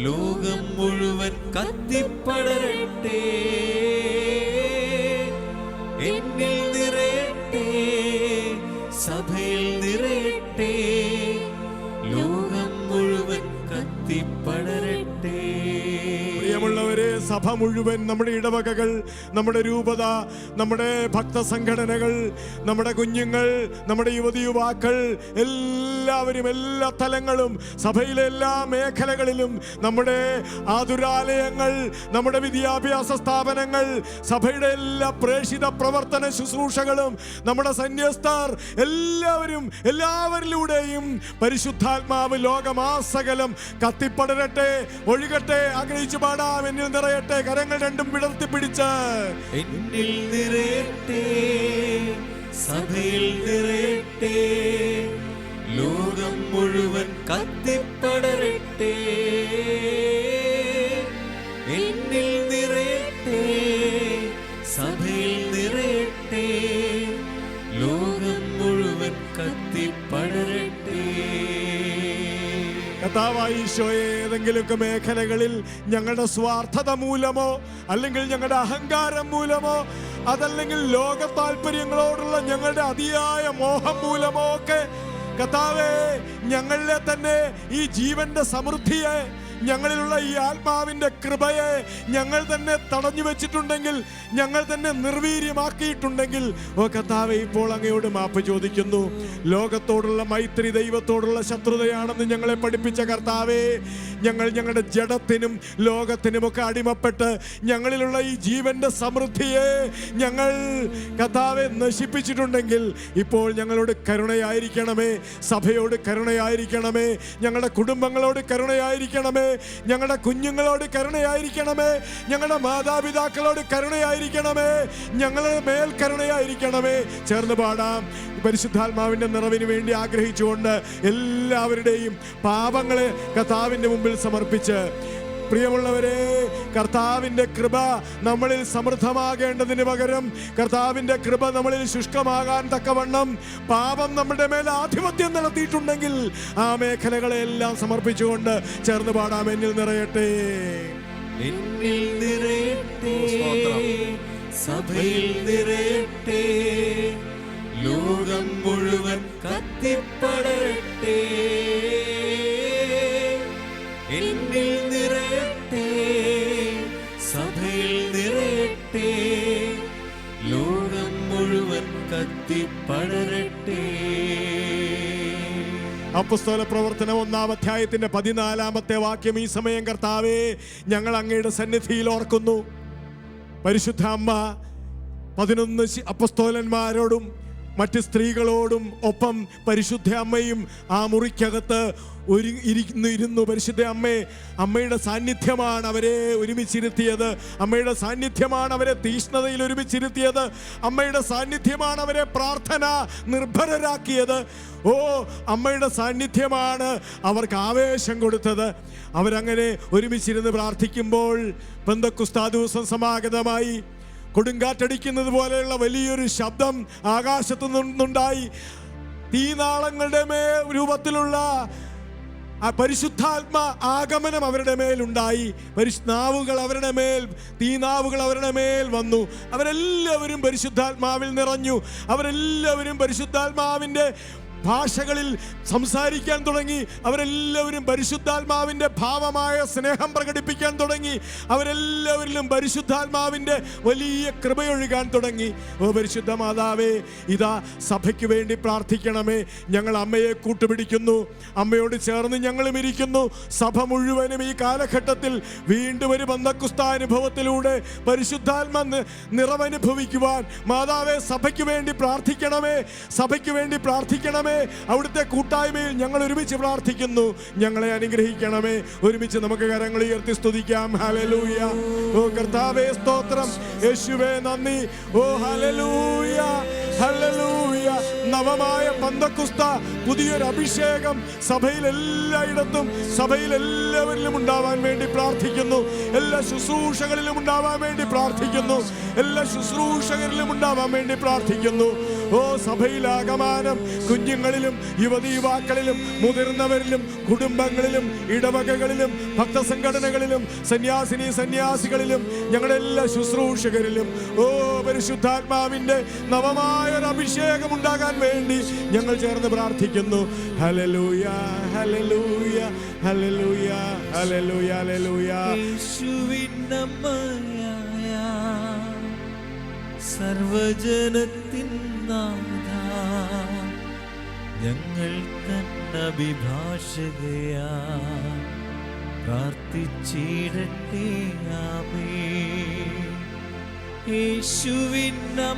ലോകം മുഴുവൻ കത്തിപ്പടരട്ടെ. എന്നിൽ നിറയട്ടെ, സഭയിൽ നിറയട്ടെ, ലോകം മുഴുവൻ കത്തിപ്പടരട്ടെ. പ്രിയമുള്ളവരെ, സഭ മുഴുവൻ, നമ്മുടെ ഇടവകകൾ, നമ്മുടെ രൂപത, നമ്മുടെ ഭക്തസംഘടനകൾ, നമ്മുടെ കുഞ്ഞുങ്ങൾ, നമ്മുടെ യുവതീ-യുവാക്കൾ, എല്ലാവരും, എല്ലാ തലങ്ങളും, സഭയിലെ എല്ലാ മേഖലകളിലും, നമ്മുടെ ആതുരാലയങ്ങൾ, നമ്മുടെ വിദ്യാഭ്യാസ സ്ഥാപനങ്ങൾ, സഭയുടെ എല്ലാ പ്രേഷിത പ്രവർത്തന ശുശ്രൂഷകളും, നമ്മുടെ സന്യസ്തർ, എല്ലാവരിലൂടെയും പരിശുദ്ധാത്മാവ് ലോകമാസകലം കത്തിപ്പടരട്ടെ, ഒഴുകട്ടെ. ആഗ്രഹിച്ചു പാടാം. എന്നിൽ നിറയട്ടെ, കരങ്ങൾ രണ്ടും വിടർത്തി പിടിച്ച്. എന്നിൽ നിറയട്ടെ, സഭയിൽ നിറയട്ടെ, ലോകം മുഴുവൻ കത്തിപ്പടരട്ടെ. എന്നിൽ നിറയട്ടെ, സഭയിൽ നിറയട്ടെ, ലോകം മുഴുവൻ കത്തിപ്പടരട്ടെ. കർത്താവായ ഈശോയെ, ഏതെങ്കിലുമൊക്കെ മേഖലകളിൽ ഞങ്ങളുടെ സ്വാർത്ഥത മൂലമോ, അല്ലെങ്കിൽ ഞങ്ങളുടെ അഹങ്കാരം മൂലമോ, അതല്ലെങ്കിൽ ലോക താല്പര്യങ്ങളോടുള്ള ഞങ്ങളുടെ അതിയായ മോഹം മൂലമോ ഒക്കെ കർത്താവേ, ഞങ്ങളിലെ തന്നെ ഈ ജീവന്റെ സമൃദ്ധിയെ, ഞങ്ങളിലുള്ള ഈ ആത്മാവിന്റെ കൃപയെ ഞങ്ങൾ തന്നെ തടഞ്ഞു വെച്ചിട്ടുണ്ടെങ്കിൽ, ഞങ്ങൾ തന്നെ നിർവീര്യമാക്കിയിട്ടുണ്ടെങ്കിൽ, കർത്താവേ, ഇപ്പോൾ അങ്ങയോട് മാപ്പ് ചോദിക്കുന്നു. ലോകത്തോടുള്ള മൈത്രി ദൈവത്തോടുള്ള ശത്രുതയാണെന്ന് ഞങ്ങളെ പഠിപ്പിച്ച കർത്താവേ, ഞങ്ങളുടെ ജഡത്തിനും ലോകത്തിനുമൊക്കെ അടിമപ്പെട്ട് ഞങ്ങളിലുള്ള ഈ ജീവന്റെ സമൃദ്ധിയെ ഞങ്ങൾ കർത്താവേ നശിപ്പിച്ചിട്ടുണ്ടെങ്കിൽ, ഇപ്പോൾ ഞങ്ങളോട് കരുണയായിരിക്കണമേ. സഭയോട് കരുണയായിരിക്കണമേ. ഞങ്ങളുടെ കുടുംബങ്ങളോട് കരുണയായിരിക്കണമേ. ഞങ്ങളുടെ കുഞ്ഞുങ്ങളോട് കരുണയായിരിക്കണമേ. ഞങ്ങളുടെ മാതാപിതാക്കളോട് കരുണയായിരിക്കണമേ. ഞങ്ങളുടെ മേൽ കരുണയായിരിക്കണമേ. ചേർന്ന് പാടാം. പരിശുദ്ധാത്മാവിന്റെ നിറവിന് വേണ്ടി ആഗ്രഹിച്ചുകൊണ്ട് എല്ലാവരുടെയും പാപങ്ങളെ കർത്താവിന്റെ മുമ്പിൽ സമർപ്പിച്ച്, പ്രിയമുള്ളവരെ, കർത്താവിന്റെ കൃപ നമ്മളിൽ സമൃദ്ധമാകേണ്ടതിന് പകരം കർത്താവിന്റെ കൃപ നമ്മളിൽ ശുഷ്കമാകാൻ തക്കവണ്ണം പാപം നമ്മുടെ മേൽ ആധിപത്യം നടത്തിയിട്ടുണ്ടെങ്കിൽ ആ മേഖലകളെല്ലാം സമർപ്പിച്ചുകൊണ്ട് ചേർന്ന് പാടാം. എന്നിൽ നിറയട്ടെ, എന്നിൽ നിറയട്ടെ, സഭയിൽ നിറയട്ടെ, ലോകം മുഴുവൻ കത്തിപ്പടരട്ടെ. എന്നിൽ നിറയട്ടെ, സഭയിൽ നിറയട്ടെ, ലോകം മുഴുവൻ കത്തിപ്പടരട്ടെ. അപ്പോസ്തല പ്രവർത്തനം 1-ാം അധ്യായത്തിന്റെ 14-ാമത്തെ വാക്യം ഈ സമയം കർത്താവേ ഞങ്ങൾ അങ്ങയുടെ സന്നിധിയിൽ ഓർക്കുന്നു. പരിശുദ്ധ അമ്മ 11 അപ്പോസ്തലന്മാരോടും മറ്റ് സ്ത്രീകളോടും ഒപ്പം പരിശുദ്ധ അമ്മയും ആ മുറിക്കകത്ത് ഇരുന്നു. പരിശുദ്ധ അമ്മയുടെ സാന്നിധ്യമാണ് അവരെ ഒരുമിച്ചിരുത്തിയത്. അമ്മയുടെ സാന്നിധ്യമാണ് അവരെ തീഷ്ണതയിൽ ഒരുമിച്ചിരുത്തിയത്. അമ്മയുടെ സാന്നിധ്യമാണ് അവരെ പ്രാർത്ഥന നിർഭരരാക്കിയത്. അമ്മയുടെ സാന്നിധ്യമാണ് അവർക്ക് ആവേശം കൊടുത്തത്. അവരങ്ങനെ ഒരുമിച്ചിരുന്ന് പ്രാർത്ഥിക്കുമ്പോൾ പെന്തക്കോസ്താ ദിവസം സമാഗതമായി. കൊടുങ്കാറ്റടിക്കുന്നത് പോലെയുള്ള വലിയൊരു ശബ്ദം ആകാശത്തു നിന്നുണ്ടായി. തീനാളങ്ങളുടെ രൂപത്തിലുള്ള പരിശുദ്ധാത്മ ആഗമനം അവരുടെ മേലുണ്ടായി. നാവുകൾ അവരുടെ മേൽ, തീനാവുകൾ അവരുടെ മേൽ വന്നു. അവരെല്ലാവരും പരിശുദ്ധാത്മാവിൽ നിറഞ്ഞു. അവരെല്ലാവരും പരിശുദ്ധാത്മാവിൻ്റെ ഭാഷകളിൽ സംസാരിക്കാൻ തുടങ്ങി. അവരെല്ലാവരും പരിശുദ്ധാത്മാവിൻ്റെ ഭാവമായ സ്നേഹം പ്രകടിപ്പിക്കാൻ തുടങ്ങി. അവരെല്ലാവരിലും പരിശുദ്ധാത്മാവിൻ്റെ വലിയ കൃപയൊഴുകാൻ തുടങ്ങി. പരിശുദ്ധ മാതാവേ, ഇതാ സഭയ്ക്ക് വേണ്ടി പ്രാർത്ഥിക്കണമേ. ഞങ്ങൾ അമ്മയെ കൂട്ടുപിടിക്കുന്നു. അമ്മയോട് ചേർന്ന് ഞങ്ങളും ഇരിക്കുന്നു. സഭ മുഴുവനും ഈ കാലഘട്ടത്തിൽ വീണ്ടും ഒരു പെന്തക്കോസ്താ അനുഭവത്തിലൂടെ പരിശുദ്ധാത്മ നിറവനുഭവിക്കുവാൻ മാതാവേ സഭയ്ക്ക് വേണ്ടി പ്രാർത്ഥിക്കണമേ. സഭയ്ക്ക് വേണ്ടി പ്രാർത്ഥിക്കണമേ. അവിടുത്തെ കൂട്ടായ്മയിൽ ഞങ്ങൾ ഒരുമിച്ച് പ്രാർത്ഥിക്കുന്നു. ഞങ്ങളെ അനുഗ്രഹിക്കണമേ. ഒരുമിച്ച് നമുക്ക് കരങ്ങൾ ഉയർത്തി സ്തുതിക്കാം. ഹല്ലേലൂയ. കർത്താവേ സ്തോത്രം. യേശുവേ നന്ദി. Hallelujah, hallelujah. നവമായ പെന്തക്കോസ്താ പുതിയൊരു അഭിഷേകം സഭയിൽ എല്ലായിടത്തും, സഭയിൽ എല്ലാവരിലും ഉണ്ടാവാൻ വേണ്ടി പ്രാർത്ഥിക്കുന്നു. എല്ലാ ശുശ്രൂഷകളിലും ഉണ്ടാവാൻ വേണ്ടി പ്രാർത്ഥിക്കുന്നു. എല്ലാ ശുശ്രൂഷകരിലും ഉണ്ടാവാൻ വേണ്ടി പ്രാർത്ഥിക്കുന്നു. സഭയിൽ ആകമാനം കുഞ്ഞുങ്ങളിലും യുവതി യുവാക്കളിലും മുതിർന്നവരിലും കുടുംബങ്ങളിലും ഇടവകകളിലും ഭക്തസംഘടനകളിലും സന്യാസികളിലും ഞങ്ങളുടെ എല്ലാ ശുശ്രൂഷകരിലും പരിശുദ്ധാത്മാവിൻ്റെ നവമായൊരു അഭിഷേകം ഉണ്ടാകാൻ വേണ്ടി ഞങ്ങൾ ചേർന്ന് പ്രാർത്ഥിക്കുന്നു. ഹല്ലേലൂയ, ഹല്ലേലൂയ, ഹല്ലേലൂയ, ഹല്ലേലൂയ, ഹല്ലേലൂയ. യേശുവിനമ്മയായ സർവജനത്തിൻ നാഥ, ഞങ്ങൾ തന്നഭിഭാഷകയാ പ്രാർത്ഥിച്ചിടട്ടെ. ആമേൻ. യേശുവിനമ്മയായ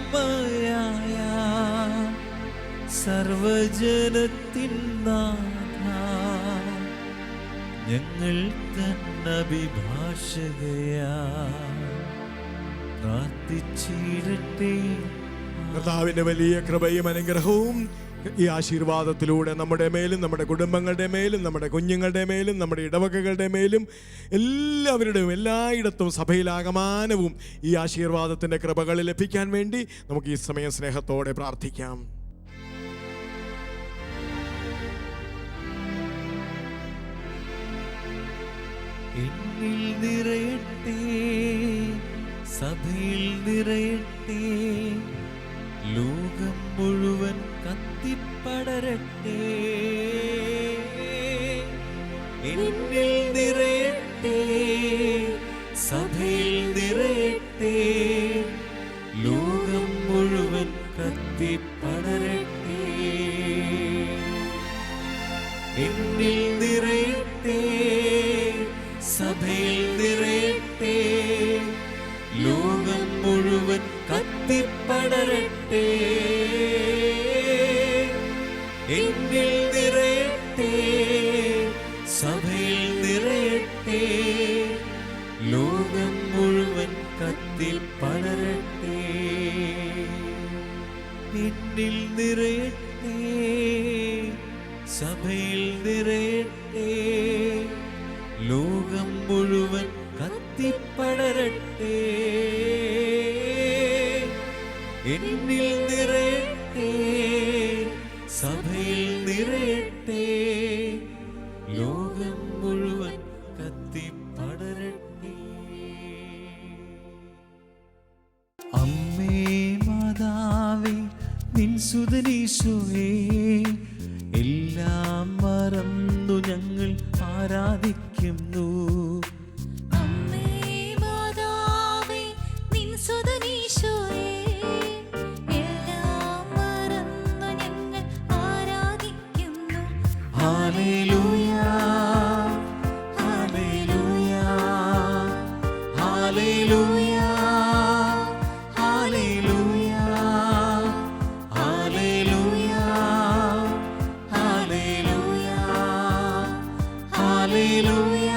സർവജനത്തിൻ നാഥ, ഞങ്ങൾ തന്നഭിഭാഷകയാ പ്രാർത്ഥിച്ചിടട്ടെ. കർത്താവിൻ്റെ വലിയ കൃപയും അനുഗ്രഹവും ഈ ആശീർവാദത്തിലൂടെ നമ്മുടെ മേലും, നമ്മുടെ കുടുംബങ്ങളുടെ മേലും, നമ്മുടെ കുഞ്ഞുങ്ങളുടെ മേലും, നമ്മുടെ ഇടവകകളുടെ മേലും, എല്ലാവരുടെയും എല്ലായിടത്തും സഭയിലാകമാനവും ഈ ആശീർവാദത്തിൻ്റെ കൃപകൾ ലഭിക്കാൻ വേണ്ടി നമുക്ക് ഈ സമയം സ്നേഹത്തോടെ പ്രാർത്ഥിക്കാം. എന്നിൽ നിറയട്ടെ, സഭയിൽ നിറയട്ടെ, ലോകം മുഴുവൻ കത്തിപ്പടരട്ടെ. എന്നിൽ നിറയട്ടെ, സഭയിൽ നിറയട്ടെ, ലോകം മുഴുവൻ കത്തിപ്പടരട്ടെ. എന്നിൽ നിറയട്ടെ, സഭയിൽ നിറയട്ടെ, ലോകം മുഴുവൻ കത്തിപ്പടരട്ടെ. എന്നിൽ നിറയട്ടെ, സഭയിൽ നിറയട്ടെ, ലോകം മുഴുവൻ കത്തിപ്പടരട്ടെ. എന്നിൽ നിറയട്ടെ, സഭയിൽ നിറയട്ടെ, ലോകം മുഴുവൻ കത്തിപ്പടരട്ടെ. എന്നിൽ നിറയട്ടെ, സഭയിൽ നിറയട്ടെ, ലോകം മുഴുവൻ കത്തിപ്പടരട്ടെ. നിൻ സുതനീശോയേ. എല്ലാം മറന്നു ഞങ്ങൾ ആരാധിക്കുന്നു. അമ്മേ മാതാവേ നിൻ സുതനീശോയേ, എല്ലാം മറന്നു ഞങ്ങൾ ആരാധിക്കുന്നു. ഹല്ലേലൂയ, ഹല്ലേലൂയ, ഹല്ലേലൂയ, ഹല്ലേലൂയ, ഹല്ലേലൂയ, ഹല്ലേലൂയ, ഹല്ലേലൂയ.